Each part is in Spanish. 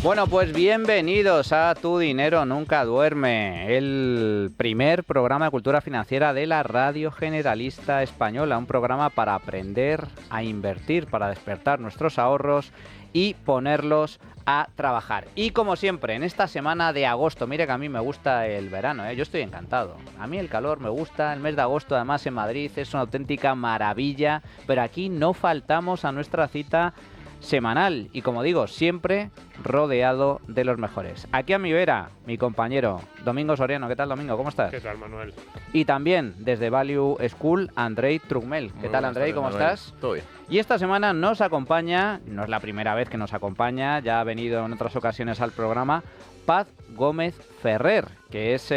Bueno, pues bienvenidos a Tu Dinero Nunca Duerme, el primer programa de cultura financiera de la Radio Generalista Española, un programa para aprender a invertir, para despertar nuestros ahorros y ponerlos a trabajar. Y como siempre, en esta semana de agosto, mire que a mí me gusta el verano, yo estoy encantado. A mí el calor me gusta, el mes de agosto además en Madrid es una auténtica maravilla, pero aquí no faltamos a nuestra cita semanal y, como digo, siempre rodeado de los mejores. Aquí a mi vera, mi compañero Domingo Soriano. ¿Qué tal, Domingo? ¿Cómo estás? ¿Qué tal, Manuel? Y también desde Value School, Andrei Trugmel. ¿Qué tal, Andrei? ¿Cómo estás? Todo bien. Y esta semana nos acompaña, no es la primera vez que nos acompaña, ya ha venido en otras ocasiones al programa, Paz Gómez Ferrer, que es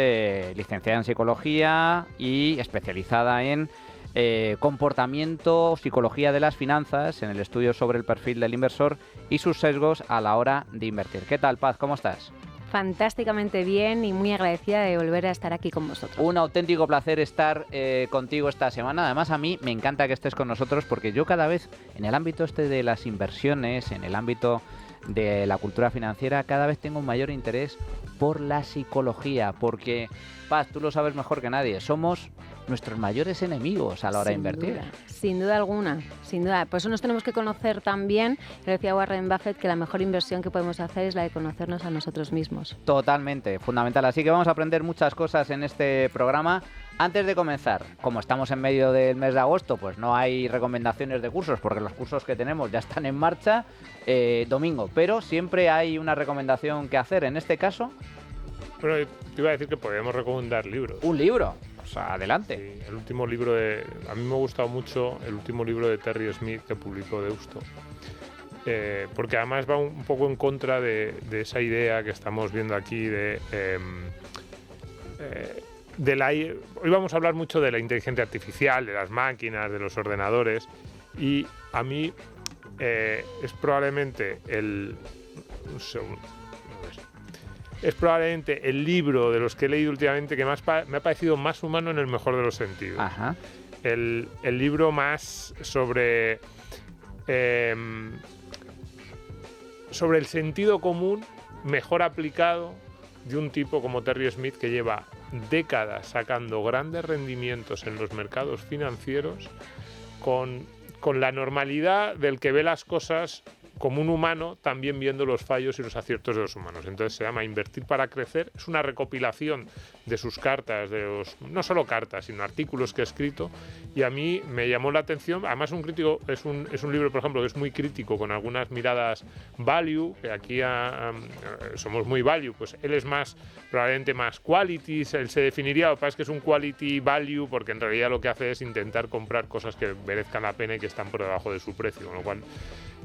licenciada en Psicología y especializada en comportamiento, psicología de las finanzas, en el estudio sobre el perfil del inversor y sus sesgos a la hora de invertir. ¿Qué tal, Paz? ¿Cómo estás? Fantásticamente bien y muy agradecida de volver a estar aquí con vosotros. Un auténtico placer estar contigo esta semana. Además, a mí me encanta que estés con nosotros porque yo cada vez, en el ámbito de las inversiones, en el ámbito de la cultura financiera, cada vez tengo un mayor interés por la psicología, porque, Paz, tú lo sabes mejor que nadie, somos nuestros mayores enemigos a la hora de invertir. Sin duda alguna, sin duda. Por eso nos tenemos que conocer también, que decía Warren Buffett, que la mejor inversión que podemos hacer es la de conocernos a nosotros mismos. Totalmente, fundamental. Así que vamos a aprender muchas cosas en este programa. Antes de comenzar, como estamos en medio del mes de agosto, pues no hay recomendaciones de cursos, porque los cursos que tenemos ya están en marcha, Domingo, pero siempre hay una recomendación que hacer. En este caso... Bueno, te iba a decir que podemos recomendar libros. Un libro. O sea, adelante. Sí, el último libro a mí me ha gustado mucho el último libro de Terry Smith que publicó Deusto. Porque además va un poco en contra de esa idea que estamos viendo aquí hoy vamos a hablar mucho de la inteligencia artificial, de las máquinas, de los ordenadores, y a mí es probablemente el libro de los que he leído últimamente que más me ha parecido más humano en el mejor de los sentidos. Ajá. El libro más sobre el sentido común mejor aplicado de un tipo como Terry Smith, que lleva décadas sacando grandes rendimientos en los mercados financieros con la normalidad del que ve las cosas como un humano, también viendo los fallos y los aciertos de los humanos. Entonces se llama Invertir para Crecer. Es una recopilación de sus cartas, no solo cartas, sino artículos que ha escrito, y a mí me llamó la atención. Además, es un libro, por ejemplo, que es muy crítico, con algunas miradas value, que aquí somos muy value, pues él es probablemente más quality. Él se definiría, lo que pasa es que es un quality value, porque en realidad lo que hace es intentar comprar cosas que merezcan la pena y que están por debajo de su precio, con lo cual...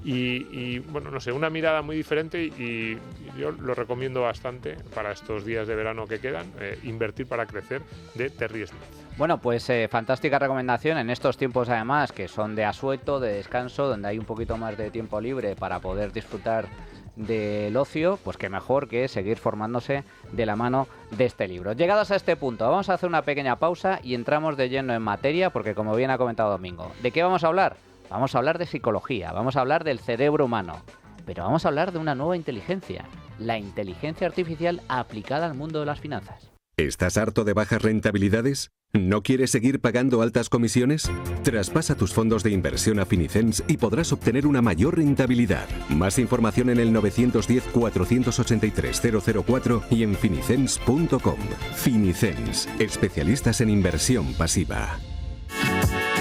Y bueno, no sé, una mirada muy diferente, y yo lo recomiendo bastante para estos días de verano que quedan, Invertir para Crecer, de Terry Smith. Bueno, pues fantástica recomendación en estos tiempos, además, que son de asueto, de descanso, donde hay un poquito más de tiempo libre para poder disfrutar del ocio, pues qué mejor que seguir formándose de la mano de este libro. Llegados a este punto, vamos a hacer una pequeña pausa y entramos de lleno en materia, porque como bien ha comentado Domingo, ¿de qué vamos a hablar? Vamos a hablar de psicología, vamos a hablar del cerebro humano, pero vamos a hablar de una nueva inteligencia, la inteligencia artificial aplicada al mundo de las finanzas. ¿Estás harto de bajas rentabilidades? ¿No quieres seguir pagando altas comisiones? Traspasa tus fondos de inversión a Finicens y podrás obtener una mayor rentabilidad. Más información en el 910-483-004 y en finicens.com. Finicens, especialistas en inversión pasiva.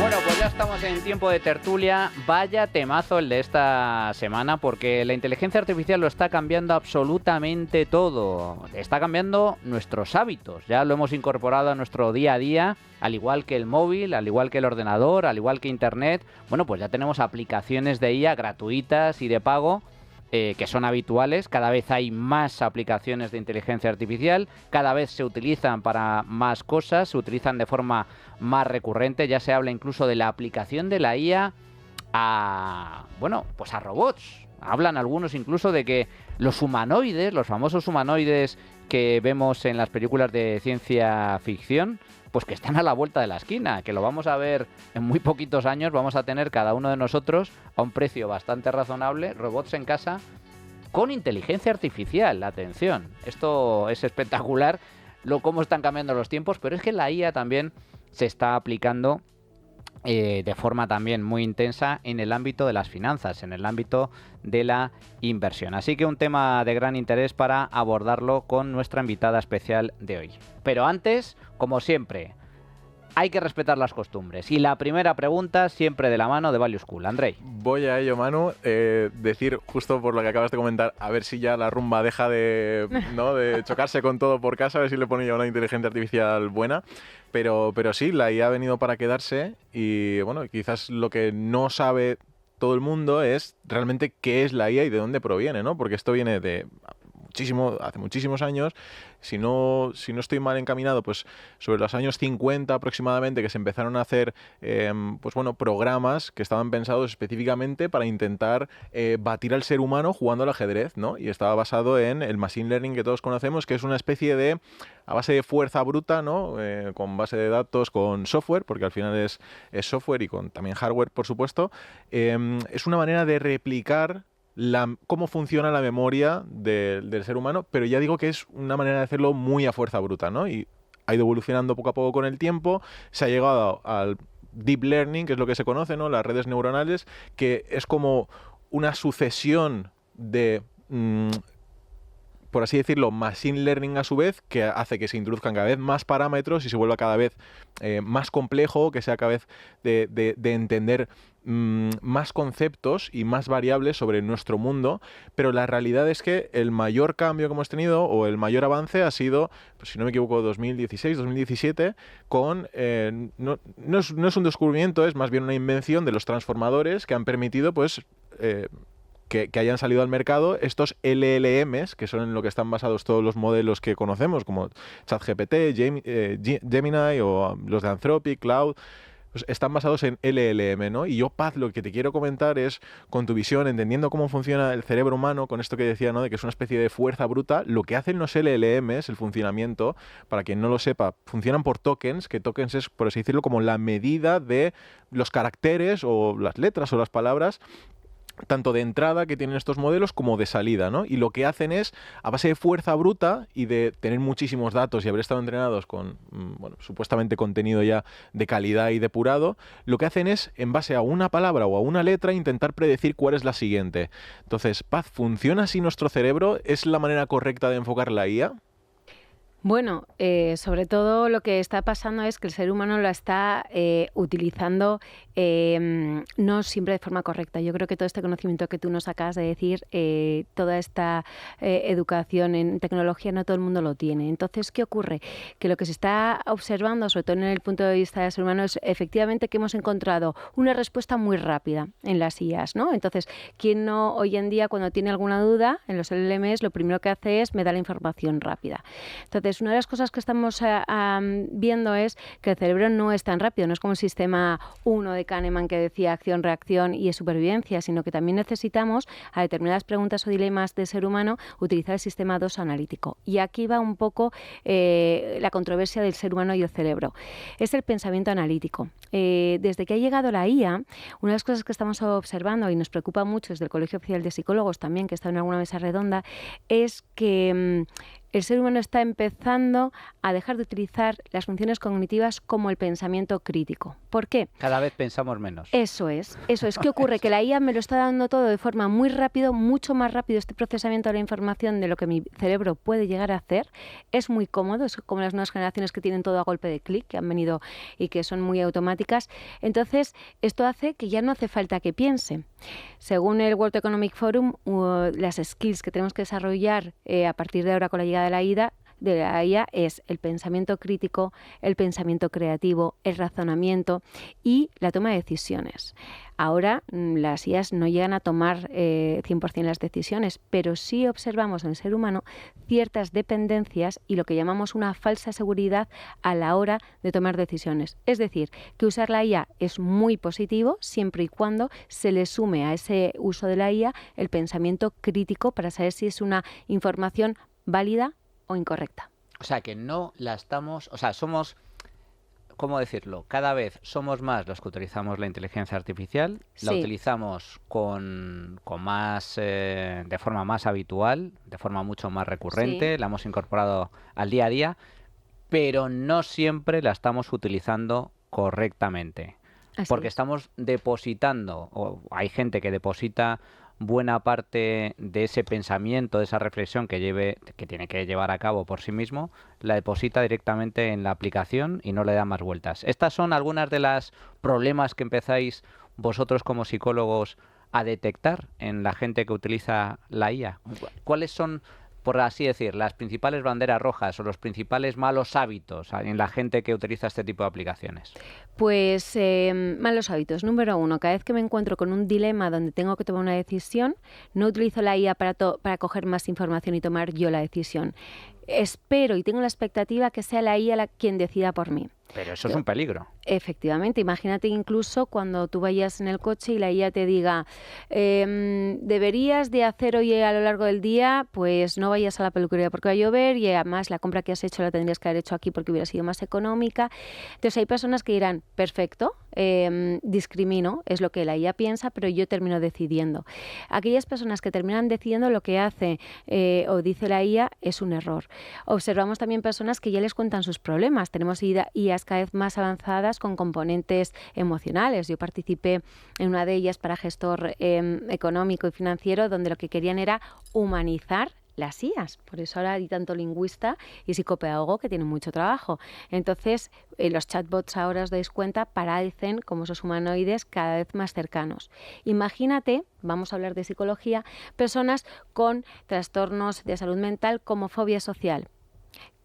Bueno, pues ya estamos en tiempo de tertulia. Vaya temazo el de esta semana, porque la inteligencia artificial lo está cambiando absolutamente todo. Está cambiando nuestros hábitos. Ya lo hemos incorporado a nuestro día a día, al igual que el móvil, al igual que el ordenador, al igual que Internet. Bueno, pues ya tenemos aplicaciones de IA gratuitas y de pago que son habituales. Cada vez hay más aplicaciones de inteligencia artificial, cada vez se utilizan para más cosas, se utilizan de forma más recurrente. Ya se habla incluso de la aplicación de la IA a robots. Hablan algunos incluso de que los humanoides, los famosos humanoides que vemos en las películas de ciencia ficción, pues que están a la vuelta de la esquina, que lo vamos a ver en muy poquitos años. Vamos a tener cada uno de nosotros a un precio bastante razonable robots en casa con inteligencia artificial. Atención, esto es espectacular, cómo están cambiando los tiempos, pero es que la IA también se está aplicando de forma también muy intensa en el ámbito de las finanzas, en el ámbito de la inversión. Así que un tema de gran interés para abordarlo con nuestra invitada especial de hoy. Pero antes, como siempre, hay que respetar las costumbres. Y la primera pregunta siempre de la mano de Value School. Andrei. Voy a ello, Manu. Decir, justo por lo que acabas de comentar, a ver si ya la rumba deja de chocarse con todo por casa, a ver si le pone ya una inteligencia artificial buena. Pero sí, la IA ha venido para quedarse y, bueno, quizás lo que no sabe todo el mundo es realmente qué es la IA y de dónde proviene, ¿no? Porque esto viene de hace muchísimos años. Si no estoy mal encaminado, pues sobre los años 50 aproximadamente, que se empezaron a hacer programas que estaban pensados específicamente para intentar batir al ser humano jugando al ajedrez, ¿no? Y estaba basado en el machine learning que todos conocemos, que es una especie de, a base de fuerza bruta, ¿no? Con base de datos, con software, porque al final es software y con también hardware, por supuesto. Es una manera de replicar cómo funciona la memoria del ser humano, pero ya digo que es una manera de hacerlo muy a fuerza bruta, ¿no? Y ha ido evolucionando poco a poco con el tiempo, se ha llegado al deep learning, que es lo que se conoce, ¿no? Las redes neuronales, que es como una sucesión de, por así decirlo, machine learning a su vez, que hace que se introduzcan cada vez más parámetros y se vuelva cada vez más complejo, que sea cada vez de entender más conceptos y más variables sobre nuestro mundo, pero la realidad es que el mayor cambio que hemos tenido o el mayor avance ha sido, pues, si no me equivoco, 2016, 2017, con no es un descubrimiento, es más bien una invención de los transformadores que han permitido, pues, que hayan salido al mercado estos LLMs, que son en lo que están basados todos los modelos que conocemos, como ChatGPT, Gemini o los de Anthropic, Cloud. Pues están basados en LLM, ¿no? Y yo, Paz, lo que te quiero comentar es, con tu visión, entendiendo cómo funciona el cerebro humano, con esto que decía, ¿no? De que es una especie de fuerza bruta, lo que hacen los LLMs, el funcionamiento, para quien no lo sepa, funcionan por tokens, que tokens es, por así decirlo, como la medida de los caracteres o las letras o las palabras, tanto de entrada que tienen estos modelos como de salida, ¿no? Y lo que hacen es, a base de fuerza bruta y de tener muchísimos datos y haber estado entrenados con, supuestamente contenido ya de calidad y depurado, lo que hacen es, en base a una palabra o a una letra, intentar predecir cuál es la siguiente. Entonces, Paz, ¿funciona así nuestro cerebro? ¿Es la manera correcta de enfocar la IA? Bueno, sobre todo lo que está pasando es que el ser humano lo está utilizando no siempre de forma correcta. Yo creo que todo este conocimiento que tú nos acabas de decir, toda esta educación en tecnología, no todo el mundo lo tiene. Entonces, ¿qué ocurre? Que lo que se está observando, sobre todo en el punto de vista del ser humano, es efectivamente que hemos encontrado una respuesta muy rápida en las IAs, ¿no? Entonces, ¿quién no hoy en día, cuando tiene alguna duda en los LLMs, lo primero que hace es me da la información rápida? Entonces, una de las cosas que estamos viendo es que el cerebro no es tan rápido, no es como el sistema 1 de Kahneman que decía acción-reacción y es supervivencia, sino que también necesitamos, a determinadas preguntas o dilemas del ser humano, utilizar el sistema 2 analítico. Y aquí va un poco la controversia del ser humano y el cerebro. Es el pensamiento analítico. Desde que ha llegado la IA, una de las cosas que estamos observando y nos preocupa mucho desde el Colegio Oficial de Psicólogos también, que está en alguna mesa redonda, es que el ser humano está empezando a dejar de utilizar las funciones cognitivas como el pensamiento crítico. ¿Por qué? Cada vez pensamos menos. Eso es. ¿Qué ocurre? Que la IA me lo está dando todo de forma muy rápido, mucho más rápido este procesamiento de la información de lo que mi cerebro puede llegar a hacer. Es muy cómodo, es como las nuevas generaciones que tienen todo a golpe de clic, que han venido y que son muy automáticas. Entonces, esto hace que ya no hace falta que piense. Según el World Economic Forum, las skills que tenemos que desarrollar a partir de ahora con la llegada de la IA es el pensamiento crítico, el pensamiento creativo, el razonamiento y la toma de decisiones. Ahora las IAs no llegan a tomar 100% las decisiones, pero sí observamos en el ser humano ciertas dependencias y lo que llamamos una falsa seguridad a la hora de tomar decisiones. Es decir, que usar la IA es muy positivo siempre y cuando se le sume a ese uso de la IA el pensamiento crítico para saber si es una información válida o incorrecta. O sea, que no la estamos... O sea, somos ¿cómo decirlo? Cada vez somos más los que utilizamos la inteligencia artificial, la Sí. utilizamos con más, de forma más habitual, de forma mucho más recurrente, la hemos incorporado al día a día, pero no siempre la estamos utilizando correctamente. Así Porque es. estamos depositando, o hay gente que deposita buena parte de ese pensamiento, de esa reflexión que tiene que llevar a cabo por sí mismo, la deposita directamente en la aplicación y no le da más vueltas. Estas son algunas de las problemas que empezáis vosotros como psicólogos a detectar en la gente que utiliza la IA. ¿Cuáles son, por así decir, las principales banderas rojas o los principales malos hábitos en la gente que utiliza este tipo de aplicaciones? Pues malos hábitos. Número 1, cada vez que me encuentro con un dilema donde tengo que tomar una decisión, no utilizo la IA para coger más información y tomar yo la decisión. Espero y tengo la expectativa que sea la IA quien decida por mí. Pero eso es un peligro. Efectivamente, imagínate incluso cuando tú vayas en el coche y la IA te diga deberías de hacer hoy a lo largo del día, pues no vayas a la peluquería porque va a llover y además la compra que has hecho la tendrías que haber hecho aquí porque hubiera sido más económica. Entonces hay personas que dirán, perfecto, discrimino, es lo que la IA piensa, pero yo termino decidiendo. Aquellas personas que terminan decidiendo lo que hace o dice la IA es un error. Observamos también personas que ya les cuentan sus problemas. Tenemos IAs cada vez más avanzadas con componentes emocionales. Yo participé en una de ellas para gestor económico y financiero, donde lo que querían era humanizar las IAs. Por eso ahora hay tanto lingüista y psicopedagogo que tienen mucho trabajo. Entonces, los chatbots ahora, os dais cuenta, parecen como esos humanoides cada vez más cercanos. Imagínate, vamos a hablar de psicología, personas con trastornos de salud mental como fobia social,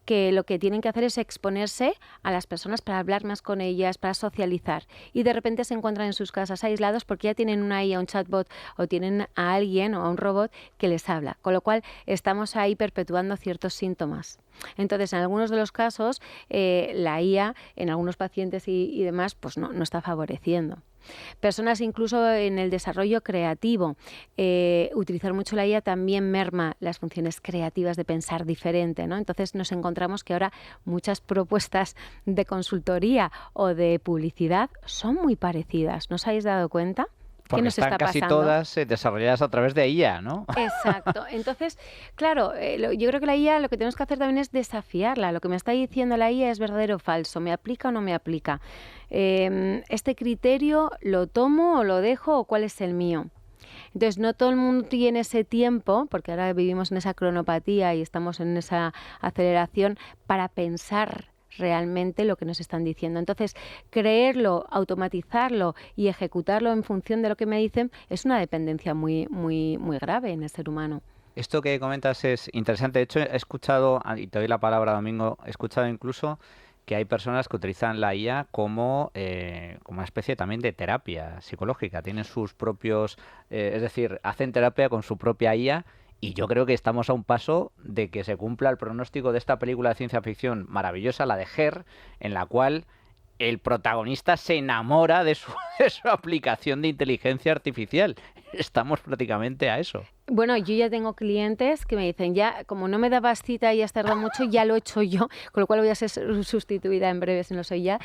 que lo que tienen que hacer es exponerse a las personas para hablar más con ellas, para socializar. Y de repente se encuentran en sus casas aislados porque ya tienen una IA, un chatbot, o tienen a alguien o a un robot que les habla. Con lo cual estamos ahí perpetuando ciertos síntomas. Entonces, en algunos de los casos, la IA, en algunos pacientes y demás, pues no está favoreciendo. Personas incluso en el desarrollo creativo. Utilizar mucho la IA también merma las funciones creativas de pensar diferente, ¿no? Entonces nos encontramos que ahora muchas propuestas de consultoría o de publicidad son muy parecidas. ¿No os habéis dado cuenta? ¿Qué Porque nos están está casi pasando? todas desarrolladas a través de IA, ¿no? Exacto. Entonces, claro, yo creo que la IA lo que tenemos que hacer también es desafiarla. Lo que me está diciendo la IA es verdadero o falso, ¿me aplica o no me aplica? ¿Este criterio lo tomo o lo dejo o cuál es el mío? Entonces, no todo el mundo tiene ese tiempo, porque ahora vivimos en esa cronopatía y estamos en esa aceleración para pensar realmente lo que nos están diciendo. Entonces, creerlo, automatizarlo y ejecutarlo en función de lo que me dicen es una dependencia muy, muy, muy grave en el ser humano. Esto que comentas es interesante. De hecho, he escuchado, y te doy la palabra, Domingo, he escuchado incluso que hay personas que utilizan la IA como una especie también de terapia psicológica. Tienen sus propios, es decir, hacen terapia con su propia IA. Y yo creo que estamos a un paso de que se cumpla el pronóstico de esta película de ciencia ficción maravillosa, la de Her, en la cual el protagonista se enamora de su aplicación de inteligencia artificial. Estamos prácticamente a eso. Bueno, yo ya tengo clientes que me dicen, ya, como no me dabas cita y has tardado mucho, ya lo he hecho yo, con lo cual voy a ser sustituida en breve, si no soy ya,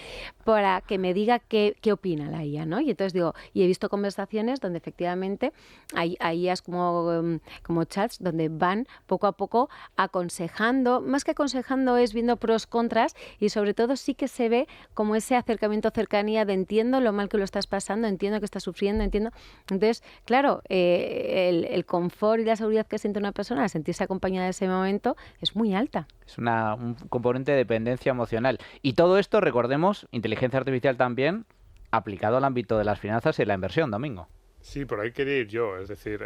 para que me diga qué opina la IA, ¿no? Y entonces digo, y he visto conversaciones donde efectivamente hay IAs como chats, donde van poco a poco aconsejando, más que aconsejando es viendo pros, contras, y sobre todo sí que se ve como ese acercamiento, cercanía de entiendo lo mal que lo estás pasando, entiendo que estás sufriendo, entiendo. Entonces, claro, el confort y la seguridad que siente una persona al sentirse acompañada en ese momento es muy alta. Es un componente de dependencia emocional. Y todo esto, recordemos, inteligencia artificial también aplicado al ámbito de las finanzas y la inversión, Domingo. Sí, por ahí quería ir yo. Es decir,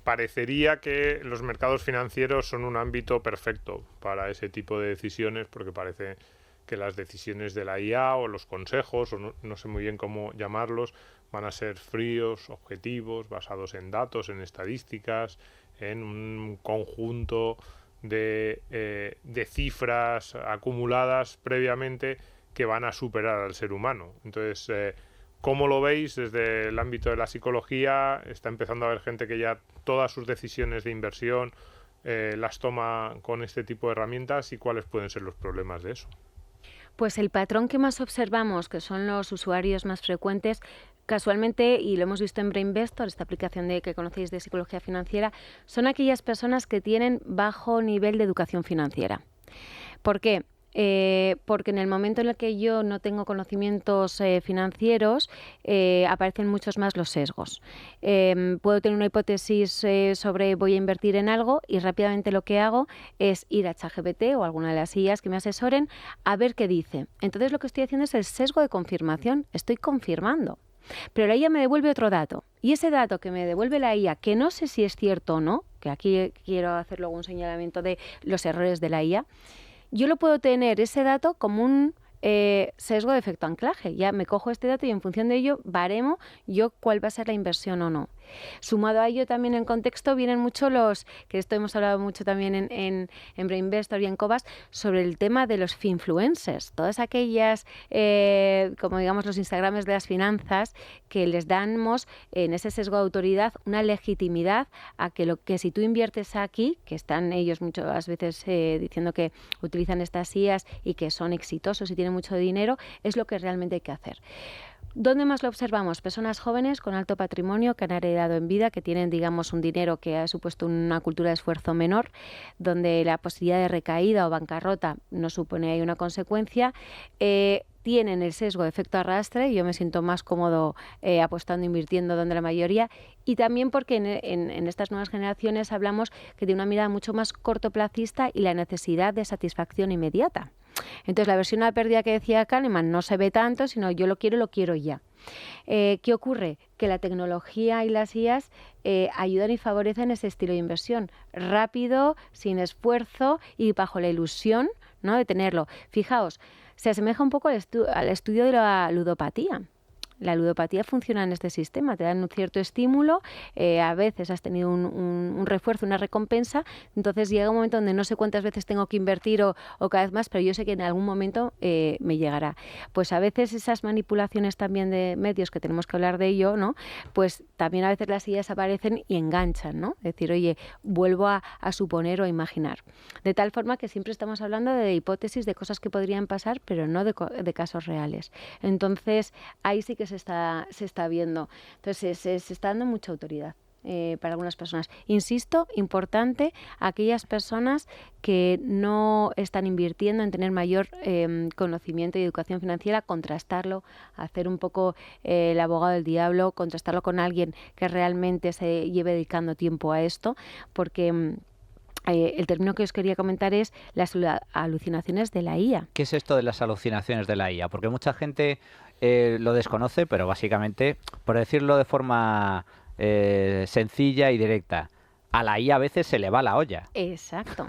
parecería que los mercados financieros son un ámbito perfecto para ese tipo de decisiones, porque parece que las decisiones de la IA o los consejos, o no sé muy bien cómo llamarlos, van a ser fríos, objetivos, basados en datos, en estadísticas, en un conjunto de cifras acumuladas previamente que van a superar al ser humano. Entonces, ¿cómo lo veis desde el ámbito de la psicología? Está empezando a haber gente que ya todas sus decisiones de inversión las toma con este tipo de herramientas, y cuáles pueden ser los problemas de eso. Pues el patrón que más observamos, que son los usuarios más frecuentes, casualmente, y lo hemos visto en Brainvestor, esta aplicación que conocéis de psicología financiera, son aquellas personas que tienen bajo nivel de educación financiera. ¿Por qué? Porque en el momento en el que yo no tengo conocimientos financieros, aparecen muchos más los sesgos. Puedo tener una hipótesis sobre voy a invertir en algo y rápidamente lo que hago es ir a ChatGPT o alguna de las IAs que me asesoren a ver qué dice. Entonces lo que estoy haciendo es el sesgo de confirmación, estoy confirmando. Pero la IA me devuelve otro dato. Y ese dato que me devuelve la IA, que no sé si es cierto o no, que aquí quiero hacer luego un señalamiento de los errores de la IA, yo lo puedo tener ese dato como un sesgo de efecto anclaje. Ya me cojo este dato y en función de ello baremo yo cuál va a ser la inversión o no. Sumado a ello también en contexto vienen mucho los, que esto hemos hablado mucho también en Brainvestor y en Cobas, sobre el tema de los finfluencers, todas aquellas, como digamos los Instagrames de las finanzas, que les damos en ese sesgo de autoridad una legitimidad a que si tú inviertes aquí, que están ellos muchas veces diciendo que utilizan estas IAs y que son exitosos y tienen mucho dinero, es lo que realmente hay que hacer. ¿Dónde más lo observamos? Personas jóvenes con alto patrimonio que han heredado en vida, que tienen, digamos, un dinero que ha supuesto una cultura de esfuerzo menor, donde la posibilidad de recaída o bancarrota no supone ahí una consecuencia. Tienen el sesgo de efecto arrastre, yo me siento más cómodo apostando, invirtiendo donde la mayoría, y también porque en estas nuevas generaciones hablamos que de una mirada mucho más cortoplacista y la necesidad de satisfacción inmediata. Entonces la versión a la pérdida que decía Kahneman no se ve tanto, sino yo lo quiero ya. ¿Qué ocurre? Que la tecnología y las IAs ayudan y favorecen ese estilo de inversión rápido, sin esfuerzo y bajo la ilusión, ¿no?, de tenerlo. Fijaos, se asemeja un poco al estudio de la ludopatía. La ludopatía funciona en este sistema, te dan un cierto estímulo, a veces has tenido un refuerzo, una recompensa, entonces llega un momento donde no sé cuántas veces tengo que invertir o cada vez más, pero yo sé que en algún momento me llegará. Pues a veces esas manipulaciones también de medios, que tenemos que hablar de ello, ¿no?, pues también a veces las ideas aparecen y enganchan, ¿no? Es decir, oye, vuelvo a suponer o a imaginar. De tal forma que siempre estamos hablando de hipótesis, de cosas que podrían pasar, pero no de casos reales. Entonces, ahí sí que se está viendo. Entonces se está dando mucha autoridad para algunas personas. Insisto, importante, aquellas personas que no están invirtiendo en tener mayor conocimiento y educación financiera, contrastarlo, hacer un poco el abogado del diablo, contrastarlo con alguien que realmente se lleve dedicando tiempo a esto, porque el término que os quería comentar es las alucinaciones de la IA. ¿Qué es esto de las alucinaciones de la IA? Porque mucha gente lo desconoce, pero básicamente, por decirlo de forma sencilla y directa, a la IA a veces se le va la olla. Exacto.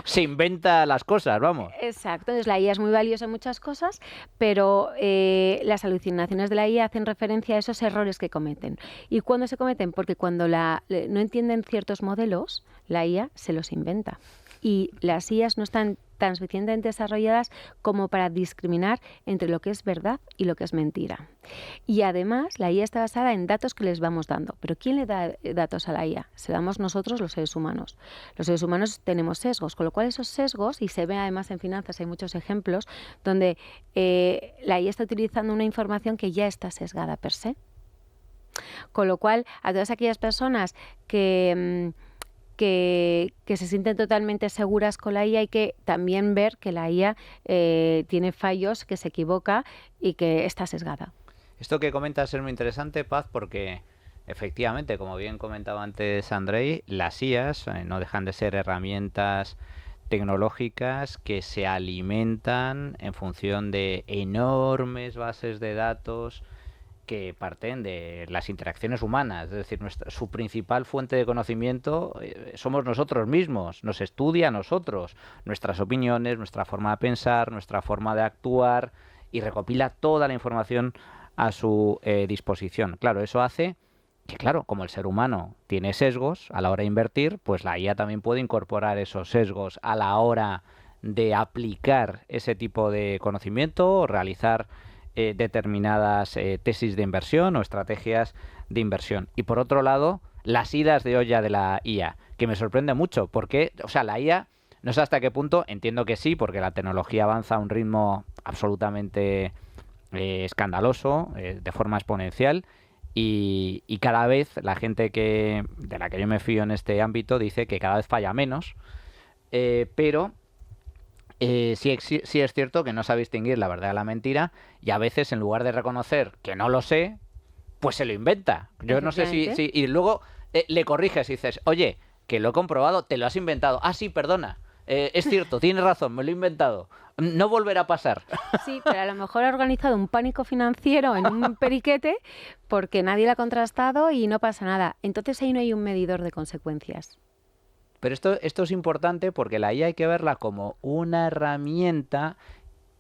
Se inventa las cosas, vamos. Exacto. Entonces la IA es muy valiosa en muchas cosas, pero las alucinaciones de la IA hacen referencia a esos errores que cometen. ¿Y cuándo se cometen? Porque cuando no entienden ciertos modelos, la IA se los inventa. Y las IAs no están tan suficientemente desarrolladas como para discriminar entre lo que es verdad y lo que es mentira. Y además, la IA está basada en datos que les vamos dando. ¿Pero quién le da datos a la IA? Se damos nosotros, los seres humanos. Los seres humanos tenemos sesgos, con lo cual esos sesgos, y se ve además en finanzas, hay muchos ejemplos, donde la IA está utilizando una información que ya está sesgada per se. Con lo cual, a todas aquellas personas que se sienten totalmente seguras con la IA, hay que también ver que la IA tiene fallos, que se equivoca y que está sesgada. Esto que comentas es muy interesante, Paz, porque efectivamente, como bien comentaba antes Andrei, las IAs no dejan de ser herramientas tecnológicas que se alimentan en función de enormes bases de datos que parten de las interacciones humanas, es decir, su principal fuente de conocimiento somos nosotros mismos, nos estudia a nosotros, nuestras opiniones, nuestra forma de pensar, nuestra forma de actuar, y recopila toda la información a su disposición. Claro, eso hace que, claro, como el ser humano tiene sesgos a la hora de invertir, pues la IA también puede incorporar esos sesgos a la hora de aplicar ese tipo de conocimiento o realizar determinadas tesis de inversión o estrategias de inversión. Y por otro lado, las idas de olla de la IA, que me sorprende mucho, porque, o sea, la IA No sé hasta qué punto, entiendo que sí, porque la tecnología avanza a un ritmo absolutamente escandaloso, de forma exponencial, y cada vez la gente de la que yo me fío en este ámbito dice que cada vez falla menos, pero sí es cierto que no sabe distinguir la verdad de la mentira, y a veces en lugar de reconocer que no lo sé, pues se lo inventa. Yo no sé y luego le corriges y dices, oye, que lo he comprobado, te lo has inventado. Ah, sí, perdona. Es cierto, tienes razón, me lo he inventado. No volverá a pasar. Sí, pero a lo mejor ha organizado un pánico financiero en un periquete porque nadie lo ha contrastado y no pasa nada. Entonces ahí no hay un medidor de consecuencias. Pero esto es importante porque la IA hay que verla como una herramienta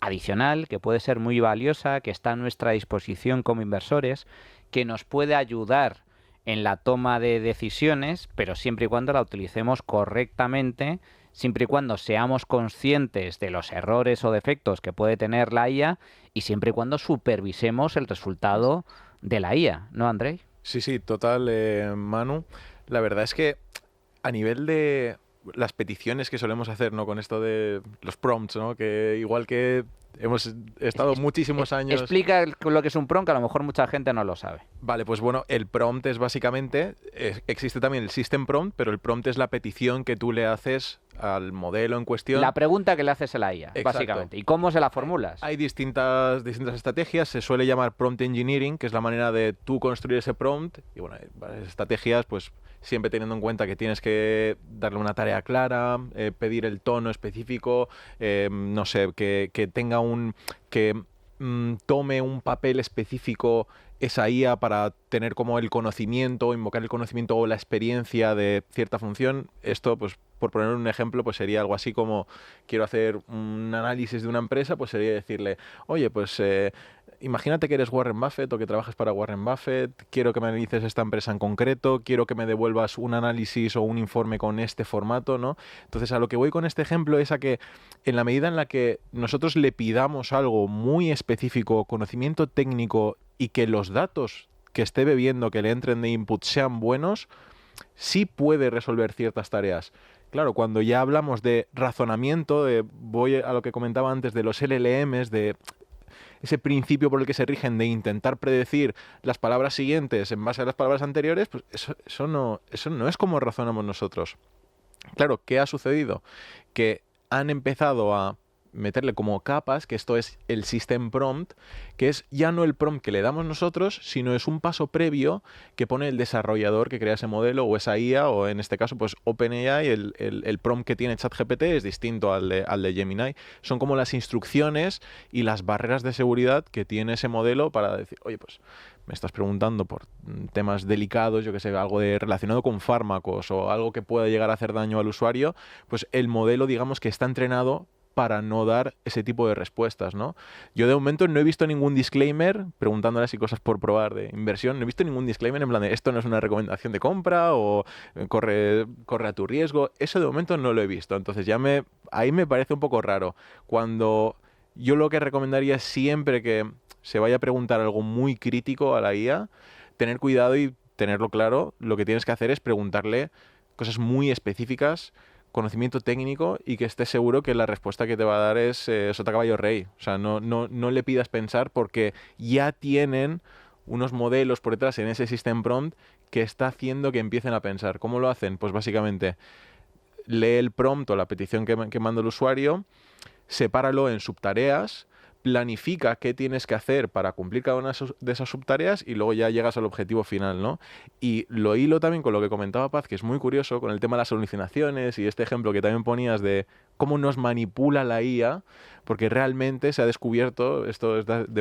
adicional que puede ser muy valiosa, que está a nuestra disposición como inversores, que nos puede ayudar en la toma de decisiones, pero siempre y cuando la utilicemos correctamente, siempre y cuando seamos conscientes de los errores o defectos que puede tener la IA y siempre y cuando supervisemos el resultado de la IA, ¿no, Andrei? Sí, total, Manu. La verdad es que a nivel de las peticiones que solemos hacer, ¿no? Con esto de los prompts, ¿no? Que igual que hemos estado muchísimos años... Explica lo que es un prompt, que a lo mejor mucha gente no lo sabe. Vale, pues bueno, el prompt es básicamente... existe también el system prompt, pero el prompt es la petición que tú le haces al modelo en cuestión. La pregunta que le haces a la IA, Exacto. Básicamente. ¿Y cómo se la formulas? Hay distintas estrategias. Se suele llamar prompt engineering, que es la manera de tú construir ese prompt. Y bueno, hay varias estrategias, pues siempre teniendo en cuenta que tienes que darle una tarea clara, pedir el tono específico, no sé, que tenga tome un papel específico esa IA para tener como el conocimiento, invocar el conocimiento o la experiencia de cierta función. Esto, pues, por poner un ejemplo, pues sería algo así como quiero hacer un análisis de una empresa, pues sería decirle, oye, pues imagínate que eres Warren Buffett o que trabajas para Warren Buffett, quiero que me analices esta empresa en concreto, quiero que me devuelvas un análisis o un informe con este formato, ¿no? Entonces, a lo que voy con este ejemplo es a que en la medida en la que nosotros le pidamos algo muy específico, conocimiento técnico y que los datos que esté bebiendo, que le entren de input sean buenos, sí puede resolver ciertas tareas. Claro, cuando ya hablamos de razonamiento, voy a lo que comentaba antes de los LLMs, de ese principio por el que se rigen de intentar predecir las palabras siguientes en base a las palabras anteriores, pues eso no es como razonamos nosotros. Claro, ¿qué ha sucedido? Que han empezado a meterle como capas, que esto es el system prompt, que es ya no el prompt que le damos nosotros, sino es un paso previo que pone el desarrollador que crea ese modelo o esa IA, o en este caso pues OpenAI, el prompt que tiene ChatGPT es distinto al de Gemini. Son como las instrucciones y las barreras de seguridad que tiene ese modelo para decir, oye, pues me estás preguntando por temas delicados, yo que sé, algo relacionado con fármacos o algo que pueda llegar a hacer daño al usuario, pues el modelo, digamos, que está entrenado para no dar ese tipo de respuestas, ¿no? Yo de momento no he visto ningún disclaimer, preguntándole si cosas por probar de inversión, no he visto ningún disclaimer en plan de esto no es una recomendación de compra o corre a tu riesgo. Eso de momento no lo he visto, entonces ahí me parece un poco raro. Cuando yo lo que recomendaría es siempre que se vaya a preguntar algo muy crítico a la IA, tener cuidado y tenerlo claro, lo que tienes que hacer es preguntarle cosas muy específicas, conocimiento técnico y que estés seguro que la respuesta que te va a dar es sota caballo rey. O sea, no le pidas pensar porque ya tienen unos modelos por detrás en ese system prompt que está haciendo que empiecen a pensar. ¿Cómo lo hacen? Pues básicamente lee el prompt o la petición que manda el usuario, sepáralo en subtareas, planifica qué tienes que hacer para cumplir cada una de esas subtareas y luego ya llegas al objetivo final, ¿no? Y lo hilo también con lo que comentaba Paz, que es muy curioso, con el tema de las alucinaciones y este ejemplo que también ponías de cómo nos manipula la IA, porque realmente se ha descubierto, esto es de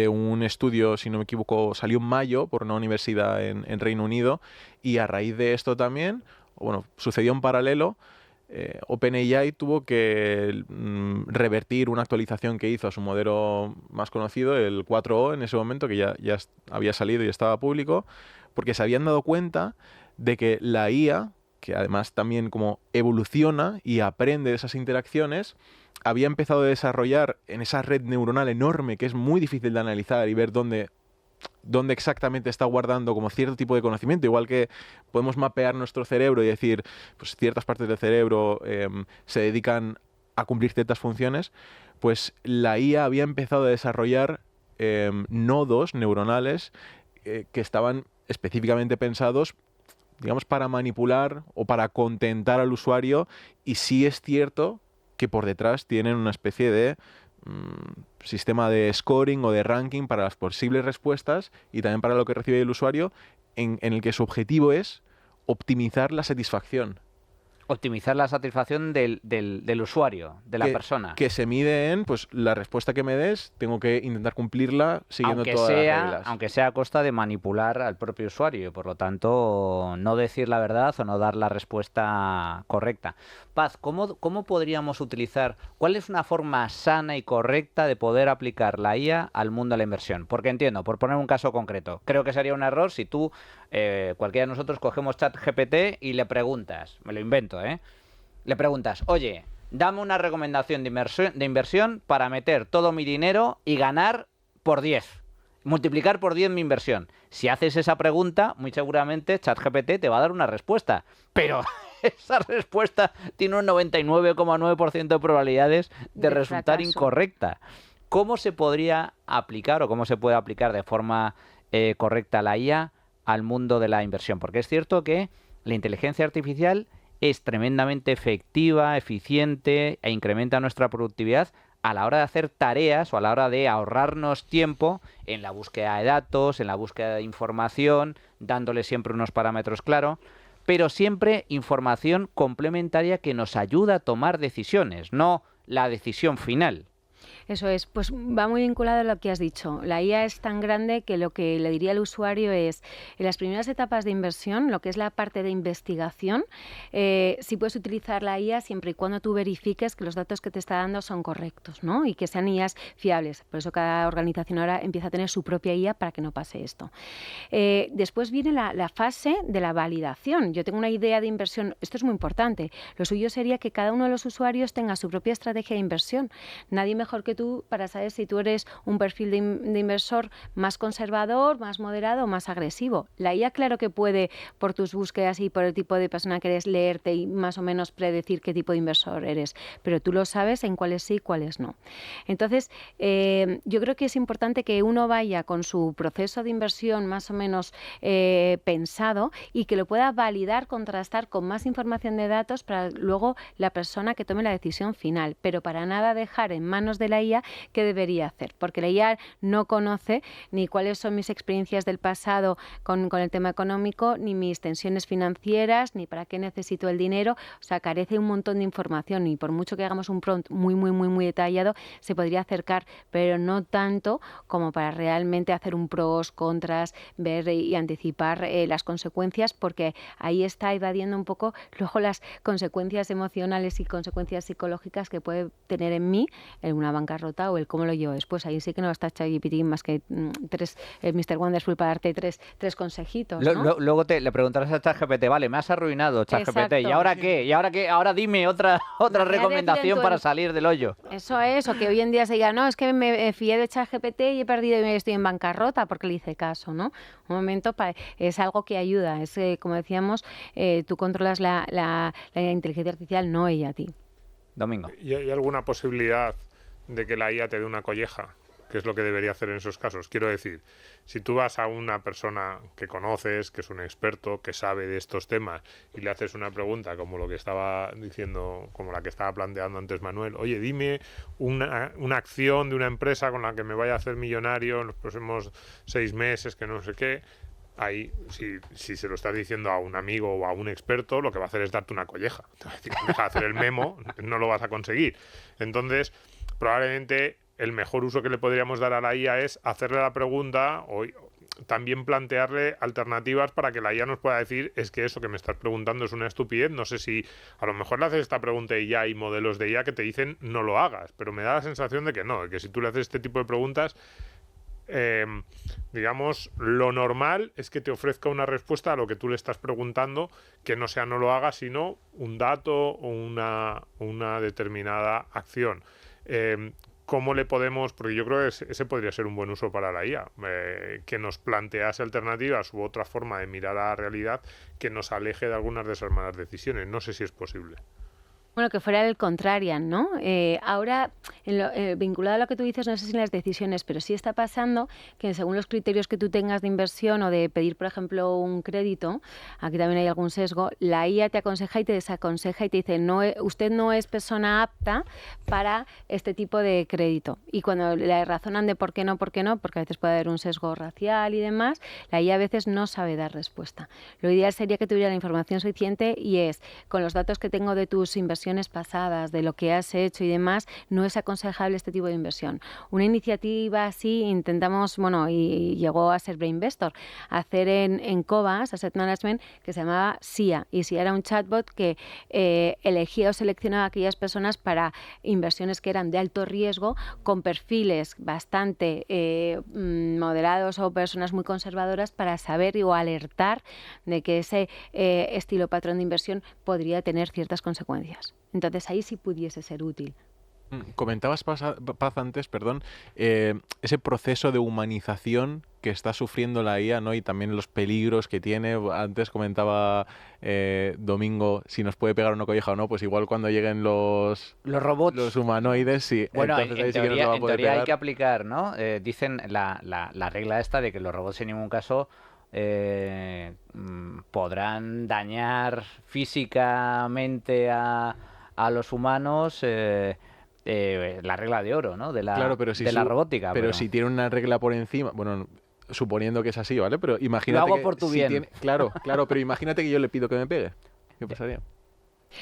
un estudio, si no me equivoco, salió en mayo por una universidad en Reino Unido, y a raíz de esto también, bueno, sucedió en paralelo. OpenAI tuvo que revertir una actualización que hizo a su modelo más conocido, el 4O en ese momento, que ya había salido y estaba público, porque se habían dado cuenta de que la IA, que además también como evoluciona y aprende de esas interacciones, había empezado a desarrollar en esa red neuronal enorme que es muy difícil de analizar y ver dónde dónde exactamente está guardando como cierto tipo de conocimiento, igual que podemos mapear nuestro cerebro y decir, pues ciertas partes del cerebro se dedican a cumplir ciertas funciones, pues la IA había empezado a desarrollar nodos neuronales que estaban específicamente pensados, digamos, para manipular o para contentar al usuario, y sí es cierto que por detrás tienen una especie de sistema de scoring o de ranking para las posibles respuestas y también para lo que recibe el usuario, en el que su objetivo es optimizar la satisfacción. Optimizar la satisfacción del usuario, de la persona. Que se mide en, pues, la respuesta que me des, tengo que intentar cumplirla siguiendo todas las reglas. Aunque sea a costa de manipular al propio usuario y, por lo tanto, no decir la verdad o no dar la respuesta correcta. Paz, ¿cómo podríamos utilizar, cuál es una forma sana y correcta de poder aplicar la IA al mundo de la inversión? Porque entiendo, por poner un caso concreto, creo que sería un error si tú, cualquiera de nosotros, cogemos ChatGPT y le preguntas, me lo invento, le preguntas, oye, dame una recomendación de inversión para meter todo mi dinero y ganar por 10. Multiplicar por 10 mi inversión. Si haces esa pregunta, muy seguramente ChatGPT te va a dar una respuesta. Pero esa respuesta tiene un 99,9% de probabilidades de resultar fracaso. Incorrecta. ¿Cómo se podría aplicar o cómo se puede aplicar de forma correcta la IA al mundo de la inversión? Porque es cierto que la inteligencia artificial es tremendamente efectiva, eficiente e incrementa nuestra productividad a la hora de hacer tareas o a la hora de ahorrarnos tiempo en la búsqueda de datos, en la búsqueda de información, dándole siempre unos parámetros claros, pero siempre información complementaria que nos ayuda a tomar decisiones, no la decisión final. Eso es, pues va muy vinculado a lo que has dicho. La IA es tan grande que lo que le diría al usuario es, en las primeras etapas de inversión, lo que es la parte de investigación, sí puedes utilizar la IA siempre y cuando tú verifiques que los datos que te está dando son correctos, ¿no? Y que sean IAs fiables. Por eso cada organización ahora empieza a tener su propia IA para que no pase esto. Después viene la fase de la validación. Yo tengo una idea de inversión, esto es muy importante. Lo suyo sería que cada uno de los usuarios tenga su propia estrategia de inversión. Nadie mejor que tú para saber si tú eres un perfil de inversor más conservador, más moderado o más agresivo. La IA claro que puede, por tus búsquedas y por el tipo de persona que eres, leerte y más o menos predecir qué tipo de inversor eres, pero tú lo sabes en cuáles sí y cuáles no. Entonces, yo creo que es importante que uno vaya con su proceso de inversión más o menos pensado y que lo pueda validar, contrastar con más información de datos para luego la persona que tome la decisión final, pero para nada dejar en manos de la IA qué debería hacer, porque la IA no conoce ni cuáles son mis experiencias del pasado con el tema económico, ni mis tensiones financieras, ni para qué necesito el dinero, o sea, carece un montón de información y por mucho que hagamos un prompt muy detallado, se podría acercar, pero no tanto como para realmente hacer un pros, contras, ver y anticipar las consecuencias, porque ahí está evadiendo un poco luego las consecuencias emocionales y consecuencias psicológicas que puede tener en mí en una bancarrota o el cómo lo llevo después. Ahí sí que no está ChatGPT más que Mr. Wonderful para darte tres consejitos, ¿no? Luego le preguntarás a ChatGPT, vale, me has arruinado ChatGPT, Exacto. ¿y ahora qué? ¿Y ahora qué? Ahora dime otra recomendación para salir del hoyo. Eso es, o que hoy en día se diga, no, es que me fié de ChatGPT y he perdido y estoy en bancarrota porque le hice caso, ¿no? Un momento, es algo que ayuda, es como decíamos, tú controlas la inteligencia artificial, no ella a ti. Domingo. ¿Y hay alguna posibilidad de que la IA te dé una colleja? Que es lo que debería hacer en esos casos. Quiero decir, si tú vas a una persona que conoces, que es un experto, que sabe de estos temas, y le haces una pregunta como lo que estaba diciendo, como la que estaba planteando antes Manuel, oye, dime una acción de una empresa con la que me vaya a hacer millonario en los próximos 6 meses, que no sé qué. Ahí, si se lo estás diciendo a un amigo o a un experto, lo que va a hacer es darte una colleja. Te va a decir, deja de hacer el memo, no lo vas a conseguir. Entonces, probablemente el mejor uso que le podríamos dar a la IA es hacerle la pregunta o también plantearle alternativas para que la IA nos pueda decir, es que eso que me estás preguntando es una estupidez, no sé si a lo mejor le haces esta pregunta y ya hay modelos de IA que te dicen no lo hagas, pero me da la sensación de que no, de que si tú le haces este tipo de preguntas, digamos, lo normal es que te ofrezca una respuesta a lo que tú le estás preguntando, que no sea no lo hagas, sino un dato o una determinada acción. ¿Cómo le podemos...? Porque yo creo que ese podría ser un buen uso para la IA, que nos plantease alternativas u otra forma de mirar a la realidad que nos aleje de algunas de esas malas decisiones. No sé si es posible. Bueno, que fuera el contrarian, ¿no? Ahora, vinculado a lo que tú dices, no sé si en las decisiones, pero sí está pasando que según los criterios que tú tengas de inversión o de pedir, por ejemplo, un crédito, aquí también hay algún sesgo, la IA te aconseja y te desaconseja y te dice, no, usted no es persona apta para este tipo de crédito. Y cuando le razonan de por qué no, porque a veces puede haber un sesgo racial y demás, la IA a veces no sabe dar respuesta. Lo ideal sería que tuviera la información suficiente y es, con los datos que tengo de tus inversiones pasadas, de lo que has hecho y demás, no es aconsejable este tipo de inversión. Una iniciativa así intentamos, y llegó a ser Brainvestor, hacer en Cobas Asset Management, que se llamaba SIA, y SIA era un chatbot que elegía o seleccionaba a aquellas personas para inversiones que eran de alto riesgo, con perfiles bastante moderados o personas muy conservadoras, para saber o alertar de que ese estilo patrón de inversión podría tener ciertas consecuencias. Entonces ahí sí pudiese ser útil. Comentabas, Paz, antes, ese proceso de humanización que está sufriendo la IA, ¿no? Y también los peligros que tiene. Antes comentaba Domingo si nos puede pegar una colleja o no, pues igual cuando lleguen los robots, los humanoides, sí. Bueno, entonces en sí que nos lo va a poder teoría hay pegar. que aplicar, ¿no? Dicen la regla esta de que los robots en ningún caso podrán dañar físicamente a los humanos, la regla de oro, ¿no? De la robótica. Pero si tiene una regla por encima, bueno, suponiendo que es así, ¿vale? Pero imagínate lo hago que por tu si bien. tiene, claro, pero imagínate que yo le pido que me pegue. ¿Qué pasaría?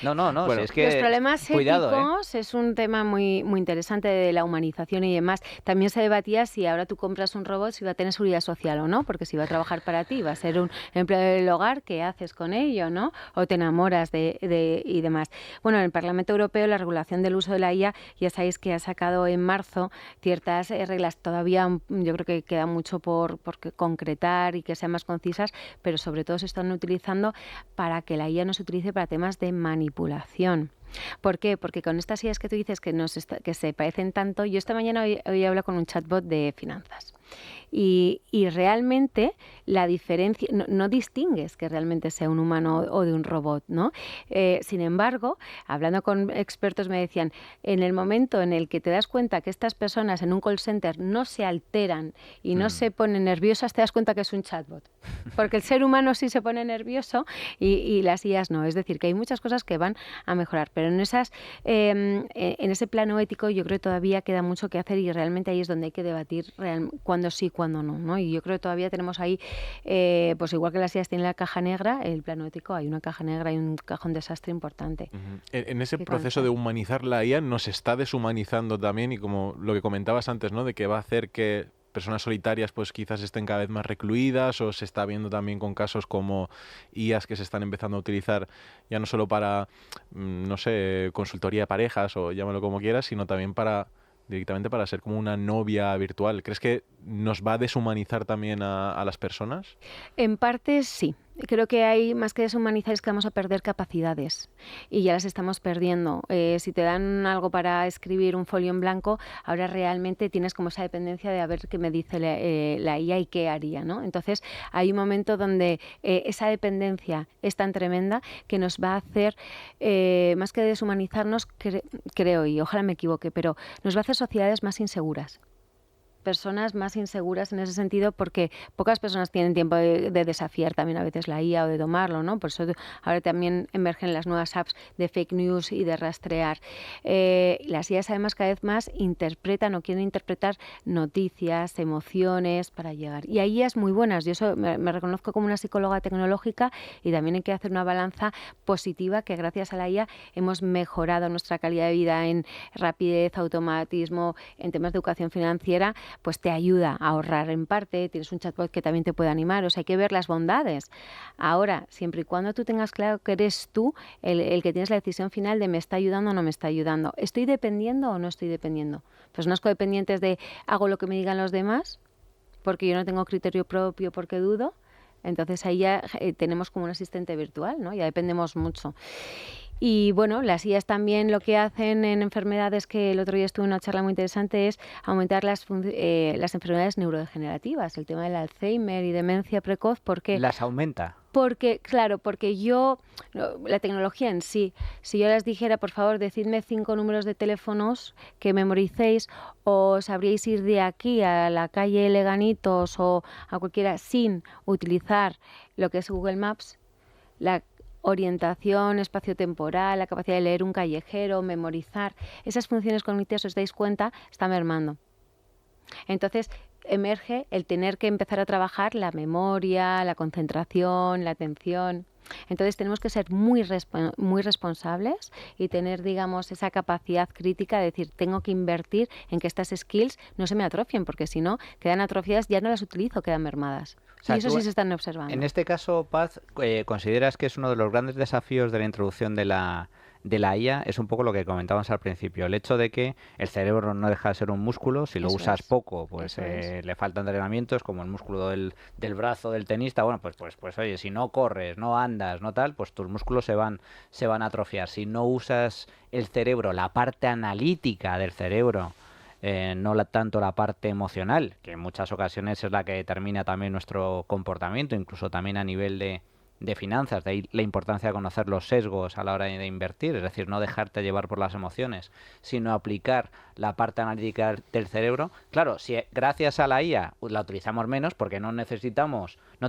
No, Bueno, si es que los problemas cuidado, éticos es un tema muy, muy interesante de la humanización y demás. También se debatía si ahora tú compras un robot, si va a tener seguridad social o no, porque si va a trabajar para ti, va a ser un empleado del hogar, ¿qué haces con ello, no? O te enamoras y demás. Bueno, en el Parlamento Europeo la regulación del uso de la IA, ya sabéis que ha sacado en marzo ciertas reglas. Todavía yo creo que queda mucho por concretar y que sean más concisas, pero sobre todo se están utilizando para que la IA no se utilice para temas de manipulación. ¿Por qué? Porque con estas ideas que tú dices que se parecen tanto, yo esta mañana hoy hablo con un chatbot de finanzas y realmente la diferencia, no distingues que realmente sea un humano o de un robot, ¿no? Sin embargo, hablando con expertos me decían, en el momento en el que te das cuenta que estas personas en un call center no se alteran y no se ponen nerviosas, te das cuenta que es un chatbot. Porque el ser humano sí se pone nervioso y las IAs no. Es decir, que hay muchas cosas que van a mejorar, pero en ese plano ético yo creo que todavía queda mucho que hacer y realmente ahí es donde hay que debatir cuándo sí, cuándo no, ¿no? Y yo creo que todavía tenemos ahí, pues igual que las IAs tienen la caja negra, el plano ético hay una caja negra y un cajón desastre importante. En ese proceso de humanizar la IA nos está deshumanizando también, y como lo que comentabas antes, ¿no? De que va a hacer que personas solitarias pues quizás estén cada vez más recluidas, o se está viendo también con casos como IAs que se están empezando a utilizar ya no solo para, no sé, consultoría de parejas o llámalo como quieras, sino también directamente para ser como una novia virtual. ¿Crees que nos va a deshumanizar también a las personas? En parte sí. Creo que hay más que deshumanizar, es que vamos a perder capacidades y ya las estamos perdiendo. Si te dan algo para escribir un folio en blanco, ahora realmente tienes como esa dependencia de a ver qué me dice la IA y qué haría, ¿no? Entonces hay un momento donde esa dependencia es tan tremenda que nos va a hacer, más que deshumanizarnos, creo, y ojalá me equivoque, pero nos va a hacer sociedades más inseguras. Personas más inseguras en ese sentido, porque pocas personas tienen tiempo de desafiar también a veces la IA o de tomarlo, ¿no? Por eso ahora también emergen las nuevas apps de fake news y de rastrear. Las IAs además cada vez más interpretan o quieren interpretar noticias, emociones para llegar. Y hay IAs muy buenas. Yo eso me reconozco como una psicóloga tecnológica y también hay que hacer una balanza positiva, que gracias a la IA hemos mejorado nuestra calidad de vida en rapidez, automatismo, en temas de educación financiera, pues te ayuda a ahorrar en parte, tienes un chatbot que también te puede animar, o sea, hay que ver las bondades. Ahora, siempre y cuando tú tengas claro que eres tú el que tienes la decisión final de me está ayudando o no me está ayudando, ¿estoy dependiendo o no estoy dependiendo? Personas codependientes de hago lo que me digan los demás, porque yo no tengo criterio propio, porque dudo, entonces ahí ya tenemos como un asistente virtual, ¿no? Ya dependemos mucho. Y bueno, las IAs también lo que hacen en enfermedades, que el otro día estuve en una charla muy interesante, es aumentar las enfermedades neurodegenerativas, el tema del Alzheimer y demencia precoz. ¿Por qué? Las aumenta. Porque, claro, la tecnología en sí, si yo les dijera, por favor, decidme 5 números de teléfonos que memoricéis, o sabríais ir de aquí a la calle Leganitos o a cualquiera sin utilizar lo que es Google Maps, la orientación espaciotemporal, la capacidad de leer un callejero, memorizar, esas funciones cognitivas, os dais cuenta, está mermando. Entonces emerge el tener que empezar a trabajar la memoria, la concentración, la atención. Entonces tenemos que ser muy responsables y tener, digamos, esa capacidad crítica de decir, tengo que invertir en que estas skills no se me atrofien, porque si no, quedan atrofiadas, ya no las utilizo, quedan mermadas. O sea, y eso sí se están observando. En este caso, Paz, ¿consideras que es uno de los grandes desafíos de la introducción de la IA? Es un poco lo que comentábamos al principio, el hecho de que el cerebro no deja de ser un músculo, si lo usas poco, pues le falta entrenamiento, es como el músculo del brazo del tenista. Bueno, pues oye, si no corres, no andas, no tal, pues tus músculos se van a atrofiar. Si no usas el cerebro, la parte analítica del cerebro, no tanto la parte emocional, que en muchas ocasiones es la que determina también nuestro comportamiento, incluso también a nivel de finanzas, de ahí la importancia de conocer los sesgos a la hora de invertir, es decir, no dejarte llevar por las emociones, sino aplicar la parte analítica del cerebro. Claro, si gracias a la IA la utilizamos menos porque no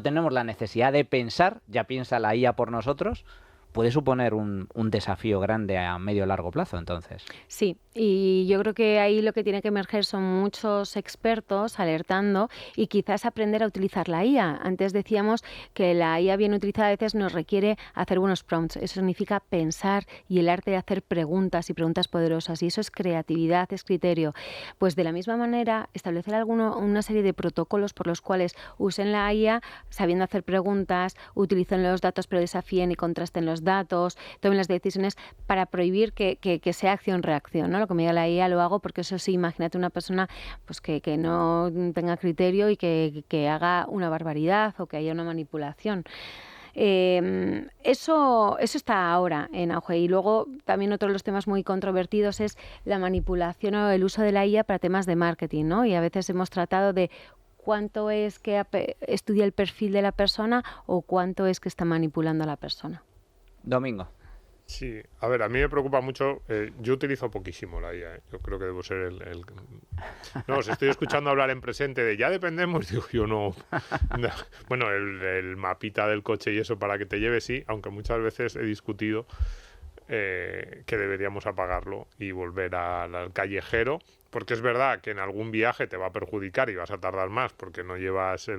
tenemos la necesidad de pensar, ya piensa la IA por nosotros, puede suponer un desafío grande a medio o largo plazo, entonces. Sí, y yo creo que ahí lo que tiene que emerger son muchos expertos alertando y quizás aprender a utilizar la IA. Antes decíamos que la IA bien utilizada a veces nos requiere hacer buenos prompts. Eso significa pensar y el arte de hacer preguntas y preguntas poderosas. Y eso es creatividad, es criterio. Pues de la misma manera, establecer una serie de protocolos por los cuales usen la IA sabiendo hacer preguntas, utilicen los datos pero desafíen y contrasten los datos, tomen las decisiones para prohibir que sea acción-reacción, ¿no? Lo que me diga la IA lo hago porque eso sí, imagínate una persona pues que no tenga criterio y que haga una barbaridad o que haya una manipulación. Eso está ahora en auge. Y luego también otro de los temas muy controvertidos es la manipulación o el uso de la IA para temas de marketing, ¿no? Y a veces hemos tratado de cuánto es que estudia el perfil de la persona o cuánto es que está manipulando a la persona. Domingo. Sí, a ver, a mí me preocupa mucho, yo utilizo poquísimo la IA, yo creo que debo ser No, os estoy escuchando hablar en presente de ya dependemos, digo yo no. Bueno, el mapita del coche y eso para que te lleve, sí, aunque muchas veces he discutido que deberíamos apagarlo y volver al callejero, porque es verdad que en algún viaje te va a perjudicar y vas a tardar más porque no llevas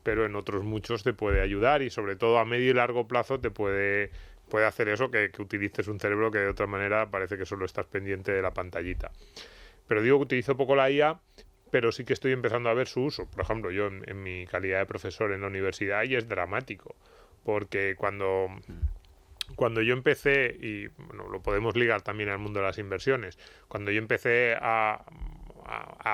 pero en otros muchos te puede ayudar y sobre todo a medio y largo plazo te puede hacer eso, que utilices un cerebro que de otra manera parece que solo estás pendiente de la pantallita. Pero digo que utilizo poco la IA, pero sí que estoy empezando a ver su uso. Por ejemplo, yo en mi calidad de profesor en la universidad y es dramático, porque cuando yo empecé, y bueno, lo podemos ligar también al mundo de las inversiones, cuando yo empecé a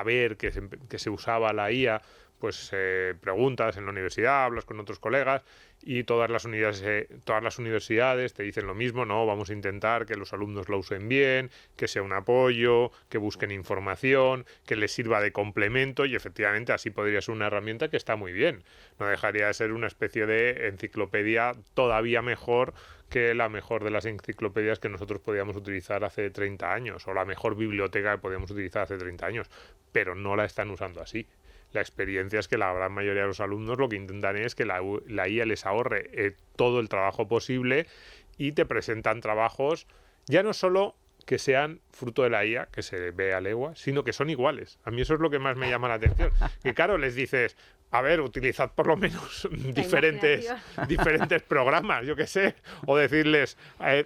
ver que se usaba la IA, pues preguntas en la universidad, hablas con otros colegas y todas las universidades te dicen lo mismo, no, vamos a intentar que los alumnos lo usen bien, que sea un apoyo, que busquen información, que les sirva de complemento y efectivamente así podría ser una herramienta que está muy bien. No dejaría de ser una especie de enciclopedia todavía mejor que la mejor de las enciclopedias que nosotros podíamos utilizar hace 30 años o la mejor biblioteca que podíamos utilizar hace 30 años, pero no la están usando así. La experiencia es que la gran mayoría de los alumnos lo que intentan es que la IA les ahorre todo el trabajo posible y te presentan trabajos ya no solo que sean fruto de la IA, que se ve a leguas, sino que son iguales. A mí eso es lo que más me llama la atención. Que claro, les dices, a ver, utilizad por lo menos diferentes programas, yo qué sé, o decirles,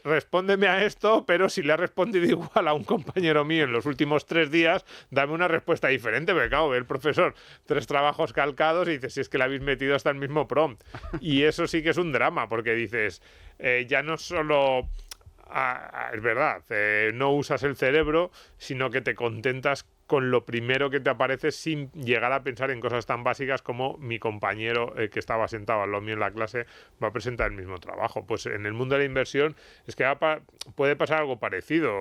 respóndeme a esto, pero si le ha respondido igual a un compañero mío en los últimos 3 días, dame una respuesta diferente, porque claro, ve el profesor 3 trabajos calcados y dices, si es que le habéis metido hasta el mismo prompt. Y eso sí que es un drama, porque dices, ya no solo... es verdad, no usas el cerebro, sino que te contentas con lo primero que te aparece sin llegar a pensar en cosas tan básicas como mi compañero que estaba sentado al lado mío en la clase va a presentar el mismo trabajo. Pues en el mundo de la inversión es que puede pasar algo parecido.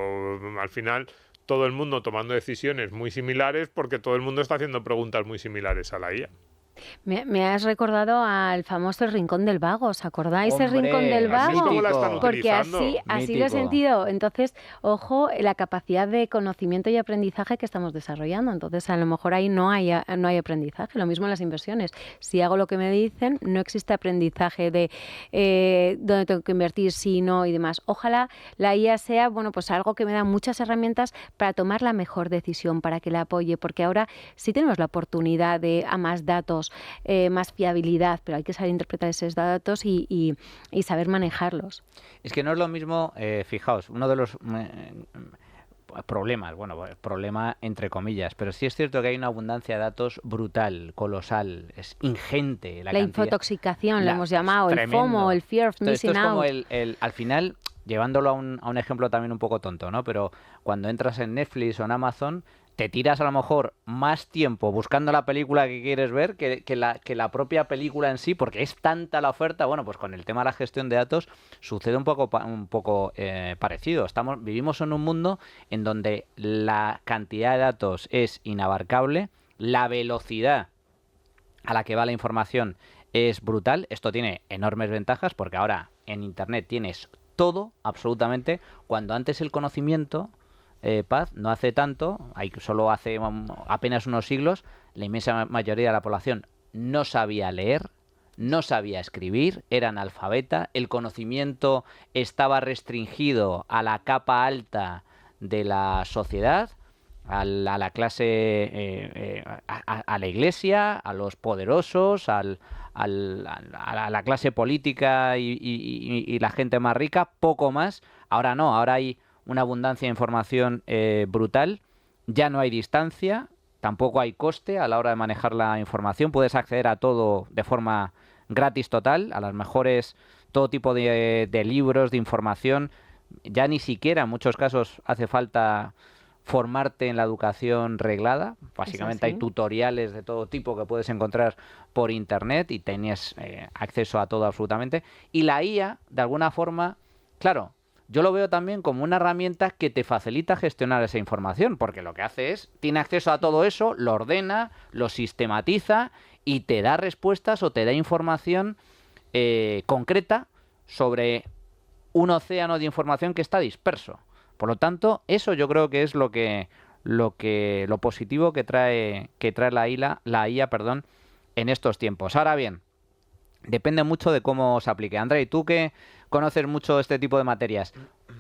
Al final todo el mundo tomando decisiones muy similares porque todo el mundo está haciendo preguntas muy similares a la IA. Me has recordado al famoso Rincón del Vago, ¿os acordáis el Hombre, Rincón del Así es Vago? como la están Porque utilizando. así lo he Mítico. sentido. Entonces, ojo, la capacidad de conocimiento y aprendizaje que estamos desarrollando. Entonces, a lo mejor ahí no hay aprendizaje. Lo mismo en las inversiones. Si hago lo que me dicen, no existe aprendizaje de dónde tengo que invertir, si no y demás. Ojalá la IA sea, bueno, pues algo que me da muchas herramientas para tomar la mejor decisión, para que la apoye, porque ahora sí tenemos la oportunidad de a más datos, más fiabilidad, pero hay que saber interpretar esos datos y saber manejarlos. Es que no es lo mismo, fijaos, uno de los problemas, bueno, problema entre comillas, pero sí es cierto que hay una abundancia de datos brutal, colosal, es ingente La cantidad. infotoxicación, lo hemos llamado, tremendo. el FOMO, el Fear of Esto Missing es como Out. al final, llevándolo a un ejemplo también un poco tonto, ¿no? Pero cuando entras en Netflix o en Amazon, te tiras a lo mejor más tiempo buscando la película que quieres ver que la propia película en sí, porque es tanta la oferta. Bueno, pues con el tema de la gestión de datos sucede un poco parecido. Vivimos en un mundo en donde la cantidad de datos es inabarcable, la velocidad a la que va la información es brutal. Esto tiene enormes ventajas porque ahora en Internet tienes todo, absolutamente, cuando antes el conocimiento... Paz, no hace tanto, solo hace apenas unos siglos, la inmensa mayoría de la población no sabía leer, no sabía escribir, era analfabeta, el conocimiento estaba restringido a la capa alta de la sociedad, a la clase, a la iglesia, a los poderosos, a la clase política y la gente más rica, poco más. Ahora no, ahora hay una abundancia de información brutal, ya no hay distancia, tampoco hay coste a la hora de manejar la información, puedes acceder a todo de forma gratis total, a las mejores, todo tipo de libros, de información, ya ni siquiera en muchos casos hace falta formarte en la educación reglada, básicamente hay tutoriales de todo tipo que puedes encontrar por internet y tienes acceso a todo absolutamente, y la IA, de alguna forma, claro, yo lo veo también como una herramienta que te facilita gestionar esa información, porque lo que hace es, tiene acceso a todo eso, lo ordena, lo sistematiza y te da respuestas o te da información concreta sobre un océano de información que está disperso. Por lo tanto, eso yo creo que es lo positivo que trae la IA, en estos tiempos. Ahora bien, depende mucho de cómo se aplique. Andrei, tú que conoces mucho este tipo de materias,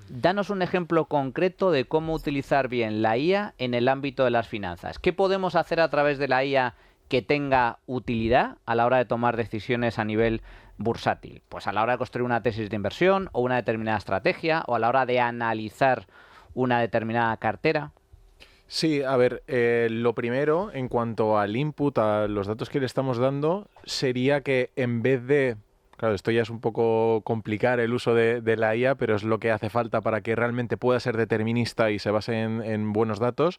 danos un ejemplo concreto de cómo utilizar bien la IA en el ámbito de las finanzas. ¿Qué podemos hacer a través de la IA que tenga utilidad a la hora de tomar decisiones a nivel bursátil? Pues a la hora de construir una tesis de inversión o una determinada estrategia o a la hora de analizar una determinada cartera. Sí, a ver, lo primero, en cuanto al input, a los datos que le estamos dando, sería que en vez de... Claro, esto ya es un poco complicar el uso de la IA, pero es lo que hace falta para que realmente pueda ser determinista y se base en buenos datos.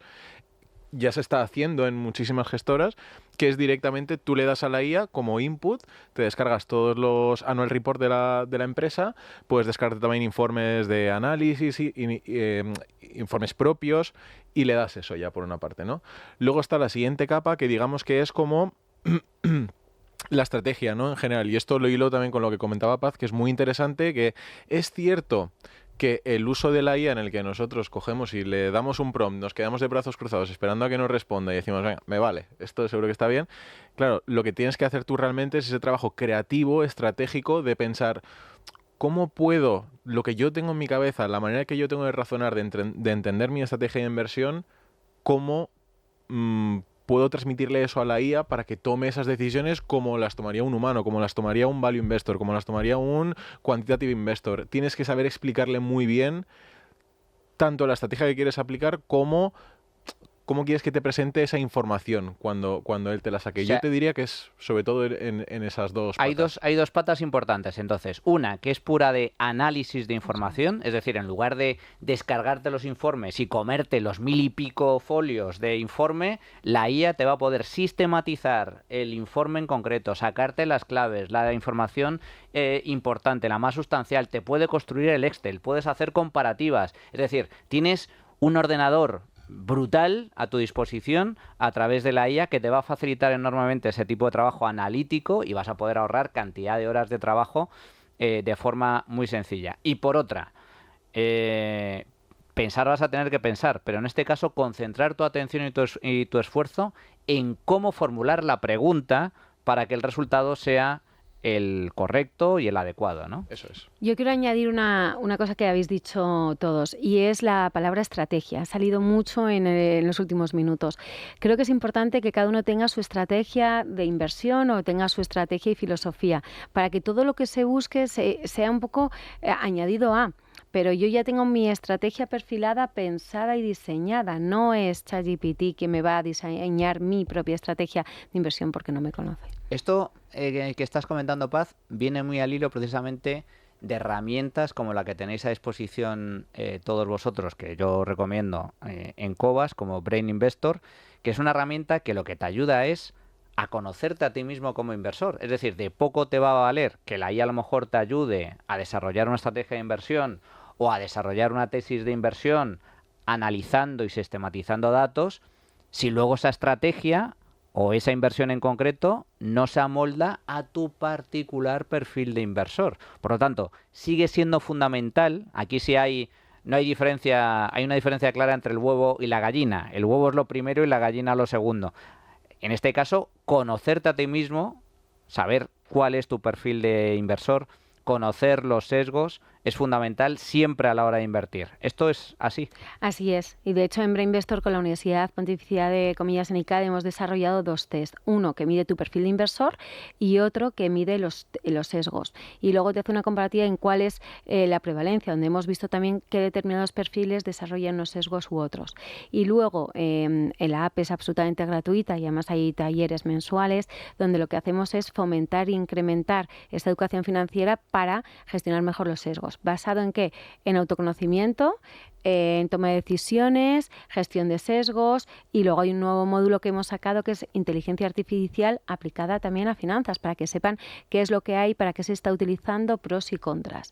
Ya se está haciendo en muchísimas gestoras, que es directamente tú le das a la IA como input, te descargas todos los annual report de la empresa, puedes descargarte también informes de análisis, informes propios, y le das eso ya por una parte, ¿no? Luego está la siguiente capa, que digamos que es como la estrategia, ¿no? En general, y esto lo hilo también con lo que comentaba Paz, que es muy interesante, que es cierto que el uso de la IA en el que nosotros cogemos y le damos un prompt, nos quedamos de brazos cruzados esperando a que nos responda y decimos, venga, me vale, esto seguro que está bien. Claro, lo que tienes que hacer tú realmente es ese trabajo creativo, estratégico, de pensar cómo puedo, lo que yo tengo en mi cabeza, la manera que yo tengo de razonar, de entender mi estrategia de inversión, cómo puedo transmitirle eso a la IA para que tome esas decisiones como las tomaría un humano, como las tomaría un value investor, como las tomaría un quantitative investor. Tienes que saber explicarle muy bien tanto la estrategia que quieres aplicar como cómo quieres que te presente esa información cuando él te la saque. O sea, yo te diría que es sobre todo en esas dos patas. Hay dos patas importantes, entonces. Una, que es pura de análisis de información, es decir, en lugar de descargarte los informes y comerte los 1000 y pico folios de informe, la IA te va a poder sistematizar el informe en concreto, sacarte las claves, la información importante, la más sustancial, te puede construir el Excel, puedes hacer comparativas, es decir, tienes un ordenador brutal a tu disposición a través de la IA que te va a facilitar enormemente ese tipo de trabajo analítico y vas a poder ahorrar cantidad de horas de trabajo de forma muy sencilla. Y por otra, pensar vas a tener que pensar, pero en este caso concentrar tu atención y tu esfuerzo en cómo formular la pregunta para que el resultado sea el correcto y el adecuado, ¿no? Eso es. Yo quiero añadir una cosa que habéis dicho todos, y es la palabra estrategia. Ha salido mucho en los últimos minutos. Creo que es importante que cada uno tenga su estrategia de inversión o tenga su estrategia y filosofía, para que todo lo que se busque sea un poco añadido a. Pero yo ya tengo mi estrategia perfilada, pensada y diseñada. No es ChatGPT que me va a diseñar mi propia estrategia de inversión porque no me conoce. Esto que estás comentando, Paz, viene muy al hilo precisamente de herramientas como la que tenéis a disposición todos vosotros, que yo recomiendo en Cobas, como Brain Investor, que es una herramienta que lo que te ayuda es a conocerte a ti mismo como inversor. Es decir, de poco te va a valer que la IA a lo mejor te ayude a desarrollar una estrategia de inversión o a desarrollar una tesis de inversión analizando y sistematizando datos, si luego esa estrategia o esa inversión en concreto no se amolda a tu particular perfil de inversor. Por lo tanto, sigue siendo fundamental, aquí sí no hay diferencia, hay una diferencia clara entre el huevo y la gallina. El huevo es lo primero y la gallina lo segundo. En este caso, conocerte a ti mismo, saber cuál es tu perfil de inversor, conocer los sesgos, es fundamental siempre a la hora de invertir. ¿Esto es así? Así es. Y de hecho en Brain Investor con la Universidad Pontificia de Comillas en ICADE hemos desarrollado 2 test. Uno que mide tu perfil de inversor y otro que mide los sesgos. Y luego te hace una comparativa en cuál es la prevalencia, donde hemos visto también que determinados perfiles desarrollan unos sesgos u otros. Y luego la app es absolutamente gratuita y además hay talleres mensuales donde lo que hacemos es fomentar e incrementar esta educación financiera para gestionar mejor los sesgos. ¿Basado en qué? En autoconocimiento, en toma de decisiones, gestión de sesgos, y luego hay un nuevo módulo que hemos sacado que es inteligencia artificial aplicada también a finanzas, para que sepan qué es lo que hay, para qué se está utilizando, pros y contras.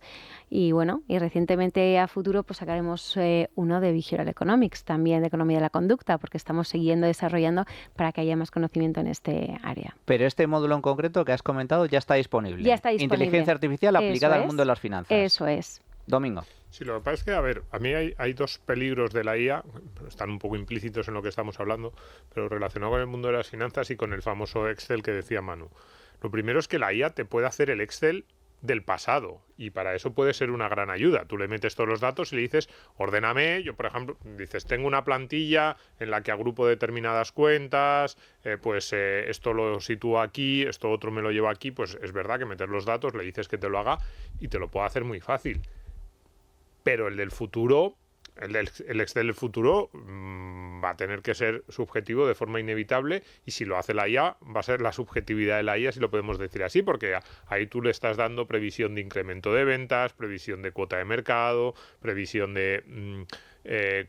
Y bueno, y recientemente a futuro pues sacaremos uno de Behavioral Economics, también de economía de la conducta, porque estamos siguiendo desarrollando para que haya más conocimiento en este área. Pero este módulo en concreto que has comentado ya está disponible. Ya está disponible. Inteligencia artificial aplicada al mundo de las finanzas. Eso es. Domingo. Sí, lo que pasa es que, a ver, a mí hay 2 peligros de la IA, están un poco implícitos en lo que estamos hablando, pero relacionado con el mundo de las finanzas y con el famoso Excel que decía Manu. Lo primero es que la IA te puede hacer el Excel del pasado y para eso puede ser una gran ayuda. Tú le metes todos los datos y le dices, ordéname, yo por ejemplo, dices, tengo una plantilla en la que agrupo determinadas cuentas, esto lo sitúo aquí, esto otro me lo llevo aquí, pues es verdad que meter los datos, le dices que te lo haga y te lo puede hacer muy fácil. Pero el del futuro, el Excel del futuro va a tener que ser subjetivo de forma inevitable y si lo hace la IA va a ser la subjetividad de la IA, si lo podemos decir así, porque ahí tú le estás dando previsión de incremento de ventas, previsión de cuota de mercado, previsión de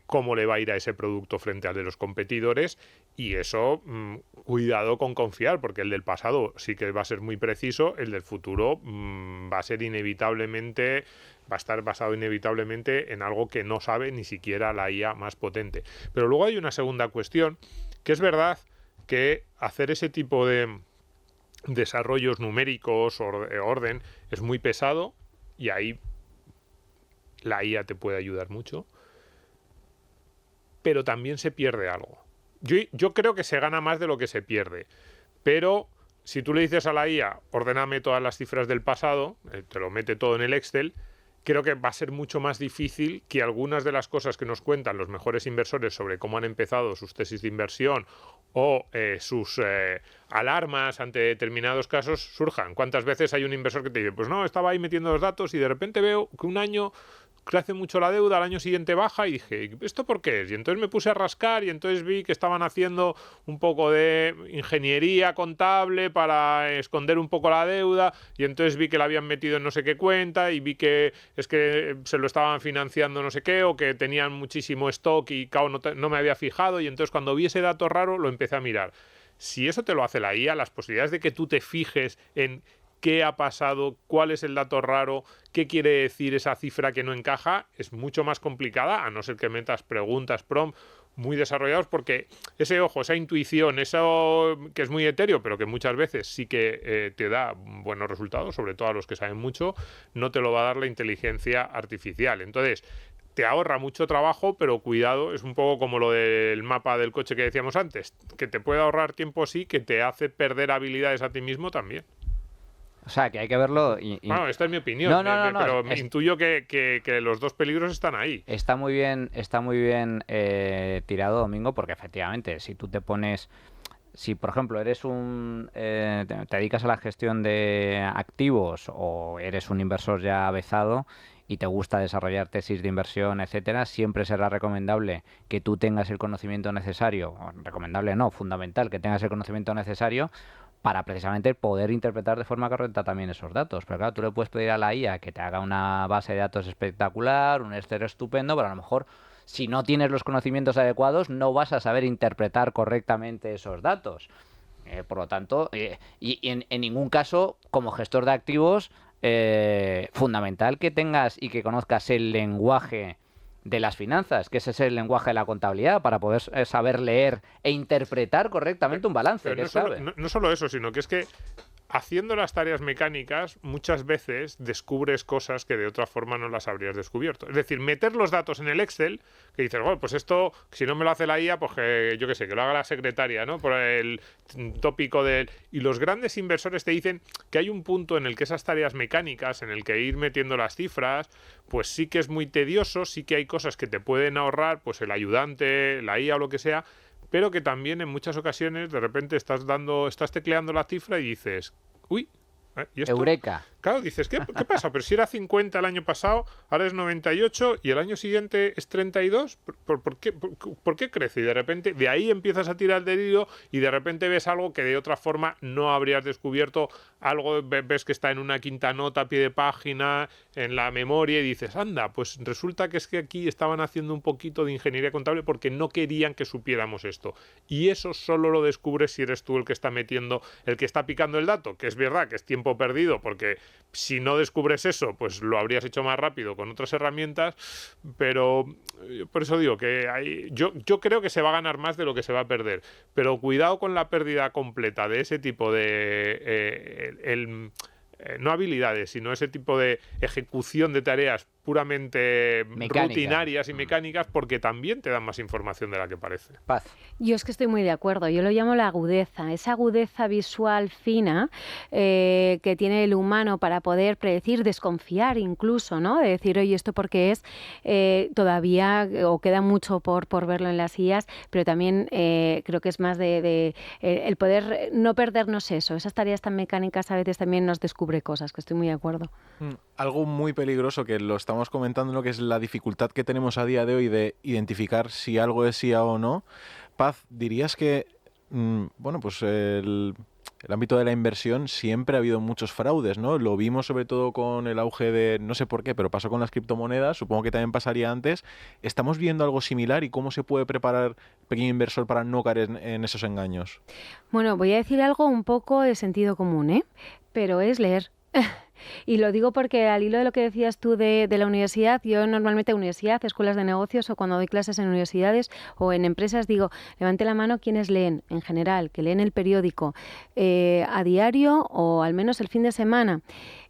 cómo le va a ir a ese producto frente al de los competidores y eso, cuidado con confiar, porque el del pasado sí que va a ser muy preciso, el del futuro va a ser inevitablemente... va a estar basado inevitablemente en algo que no sabe ni siquiera la IA más potente. Pero luego hay una segunda cuestión, que es verdad que hacer ese tipo de desarrollos numéricos o orden es muy pesado y ahí la IA te puede ayudar mucho, pero también se pierde algo. Yo creo que se gana más de lo que se pierde, pero... si tú le dices a la IA, ordéname todas las cifras del pasado, te lo mete todo en el Excel, creo que va a ser mucho más difícil que algunas de las cosas que nos cuentan los mejores inversores sobre cómo han empezado sus tesis de inversión o sus alarmas ante determinados casos surjan. ¿Cuántas veces hay un inversor que te dice, pues no, estaba ahí metiendo los datos y de repente veo que un año crece mucho la deuda, al año siguiente baja y dije, ¿esto por qué es? Y entonces me puse a rascar y entonces vi que estaban haciendo un poco de ingeniería contable para esconder un poco la deuda y entonces vi que la habían metido en no sé qué cuenta y vi que es que se lo estaban financiando no sé qué o que tenían muchísimo stock y no me había fijado y entonces cuando vi ese dato raro lo empecé a mirar. Si eso te lo hace la IA, las posibilidades de que tú te fijes en qué ha pasado, cuál es el dato raro, qué quiere decir esa cifra que no encaja, es mucho más complicada, a no ser que metas preguntas, prompt, muy desarrollados, porque esa intuición, eso que es muy etéreo, pero que muchas veces sí que te da buenos resultados, sobre todo a los que saben mucho, no te lo va a dar la inteligencia artificial. Entonces, te ahorra mucho trabajo, pero cuidado, es un poco como lo del mapa del coche que decíamos antes, que te puede ahorrar tiempo sí, que te hace perder habilidades a ti mismo también. O sea, que hay que verlo... Bueno, esta es mi opinión, pero intuyo que los dos peligros están ahí. Está muy bien tirado, Domingo, porque efectivamente, si tú te pones... Si, por ejemplo, eres te dedicas a la gestión de activos o eres un inversor ya avezado y te gusta desarrollar tesis de inversión, etcétera, siempre será recomendable que tú tengas el conocimiento necesario, recomendable no, fundamental, que tengas el conocimiento necesario para precisamente poder interpretar de forma correcta también esos datos. Pero claro, tú le puedes pedir a la IA que te haga una base de datos espectacular, un Excel estupendo, pero a lo mejor si no tienes los conocimientos adecuados no vas a saber interpretar correctamente esos datos. Por lo tanto, y en ningún caso, como gestor de activos, fundamental que tengas y que conozcas el lenguaje de las finanzas, que ese es el lenguaje de la contabilidad, para poder saber leer e interpretar correctamente un balance. Pero no solo eso, sino que es que haciendo las tareas mecánicas muchas veces descubres cosas que de otra forma no las habrías descubierto. Es decir, meter los datos en el Excel, que dices, bueno, pues esto, si no me lo hace la IA, pues que, yo qué sé, que lo haga la secretaria, ¿no? Por el tópico del... Y los grandes inversores te dicen que hay un punto en el que esas tareas mecánicas, en el que ir metiendo las cifras, pues sí que es muy tedioso, sí que hay cosas que te pueden ahorrar, pues el ayudante, la IA o lo que sea, pero que también en muchas ocasiones de repente estás tecleando la cifra y dices, uy, ¿y esto? Eureka. Claro, dices, ¿qué pasa? Pero si era 50 el año pasado, ahora es 98 y el año siguiente es 32, ¿por qué crece? Y de repente de ahí empiezas a tirar del hilo y de repente ves algo que de otra forma no habrías descubierto, algo ves que está en una quinta nota a pie de página, en la memoria y dices, anda, pues resulta que es que aquí estaban haciendo un poquito de ingeniería contable porque no querían que supiéramos esto. Y eso solo lo descubres si eres tú el que está picando el dato, que es verdad que es tiempo perdido porque si no descubres eso, pues lo habrías hecho más rápido con otras herramientas, pero por eso digo que yo creo que se va a ganar más de lo que se va a perder, pero cuidado con la pérdida completa de ese tipo de no habilidades, sino ese tipo de ejecución de tareas puramente rutinarias y mecánicas, porque también te dan más información de la que parece. Paz. Yo es que estoy muy de acuerdo, yo lo llamo la agudeza, esa agudeza visual fina que tiene el humano para poder predecir, desconfiar incluso, ¿no? De decir, oye, ¿esto por qué es? Todavía, o queda mucho por verlo en las IAs, pero también creo que es más de el poder no perdernos eso, esas tareas tan mecánicas a veces también nos descubre cosas, que estoy muy de acuerdo. Algo muy peligroso que lo estamos comentando, lo que es la dificultad que tenemos a día de hoy de identificar si algo es IA o no. Paz, dirías que pues el ámbito de la inversión siempre ha habido muchos fraudes, ¿no? Lo vimos sobre todo con el auge de, no sé por qué, pero pasó con las criptomonedas, supongo que también pasaría antes. ¿Estamos viendo algo similar y cómo se puede preparar el pequeño inversor para no caer en esos engaños? Bueno, voy a decir algo un poco de sentido común, pero es leer. Y lo digo porque al hilo de lo que decías tú de la universidad, yo normalmente en universidad, escuelas de negocios o cuando doy clases en universidades o en empresas digo, levante la mano quienes leen en general, que leen el periódico a diario o al menos el fin de semana.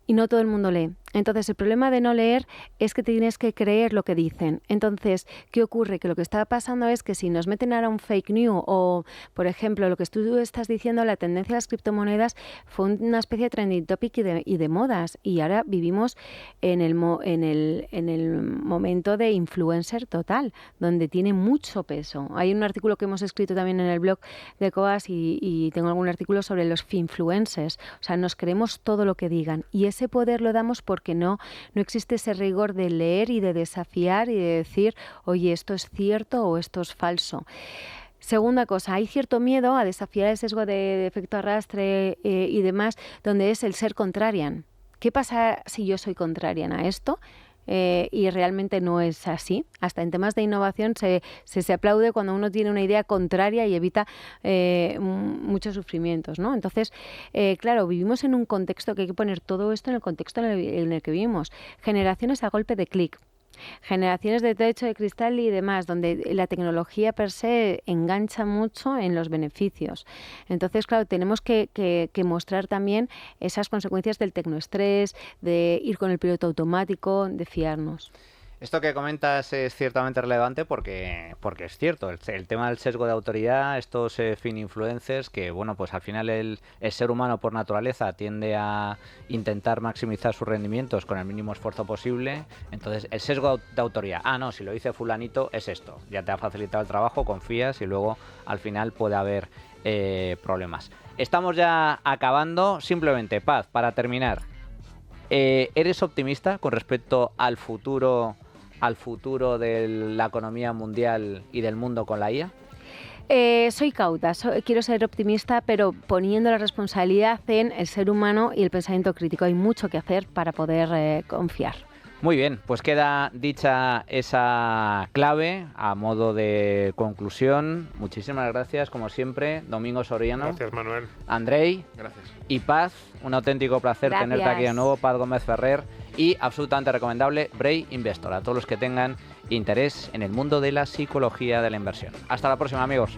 Y no todo el mundo lee. Entonces, el problema de no leer es que te tienes que creer lo que dicen. Entonces, ¿qué ocurre? Que lo que está pasando es que si nos meten ahora un fake news o, por ejemplo, lo que tú estás diciendo, la tendencia de las criptomonedas fue una especie de trending topic y de modas. Y ahora vivimos en el momento de influencer total, donde tiene mucho peso. Hay un artículo que hemos escrito también en el blog de Coas y tengo algún artículo sobre los finfluencers. O sea, nos creemos todo lo que digan. Y ese poder lo damos por porque no existe ese rigor de leer y de desafiar y de decir, oye, esto es cierto o esto es falso. Segunda cosa, hay cierto miedo a desafiar el sesgo de efecto arrastre y demás, donde es el ser contrarian. ¿Qué pasa si yo soy contrarian a esto? Y realmente no es así. Hasta en temas de innovación se aplaude cuando uno tiene una idea contraria y evita muchos sufrimientos, ¿no? Entonces, claro, vivimos en un contexto que hay que poner todo esto en el contexto en el que vivimos. Generaciones a golpe de clic. Generaciones de techo de cristal y demás, donde la tecnología per se engancha mucho en los beneficios. Entonces, claro, tenemos que mostrar también esas consecuencias del tecnoestrés, de ir con el piloto automático, de fiarnos. Esto que comentas es ciertamente relevante porque es cierto, el tema del sesgo de autoridad, estos fin-influencers que, bueno, pues al final el ser humano por naturaleza tiende a intentar maximizar sus rendimientos con el mínimo esfuerzo posible. Entonces, el sesgo de autoridad, no, si lo dice fulanito es esto, ya te ha facilitado el trabajo, confías y luego al final puede haber problemas. Estamos ya acabando, simplemente, Paz, para terminar, ¿eres optimista con respecto al futuro de la economía mundial y del mundo con la IA? Soy cauta, quiero ser optimista, pero poniendo la responsabilidad en el ser humano y el pensamiento crítico. Hay mucho que hacer para poder confiar. Muy bien, pues queda dicha esa clave a modo de conclusión. Muchísimas gracias, como siempre, Domingo Soriano. Gracias, Manuel. Andrei. Gracias. Y Paz, un auténtico placer tenerte aquí de nuevo, Paz Gómez Ferrer. Y absolutamente recomendable, Brain Investor, a todos los que tengan interés en el mundo de la psicología de la inversión. Hasta la próxima, amigos.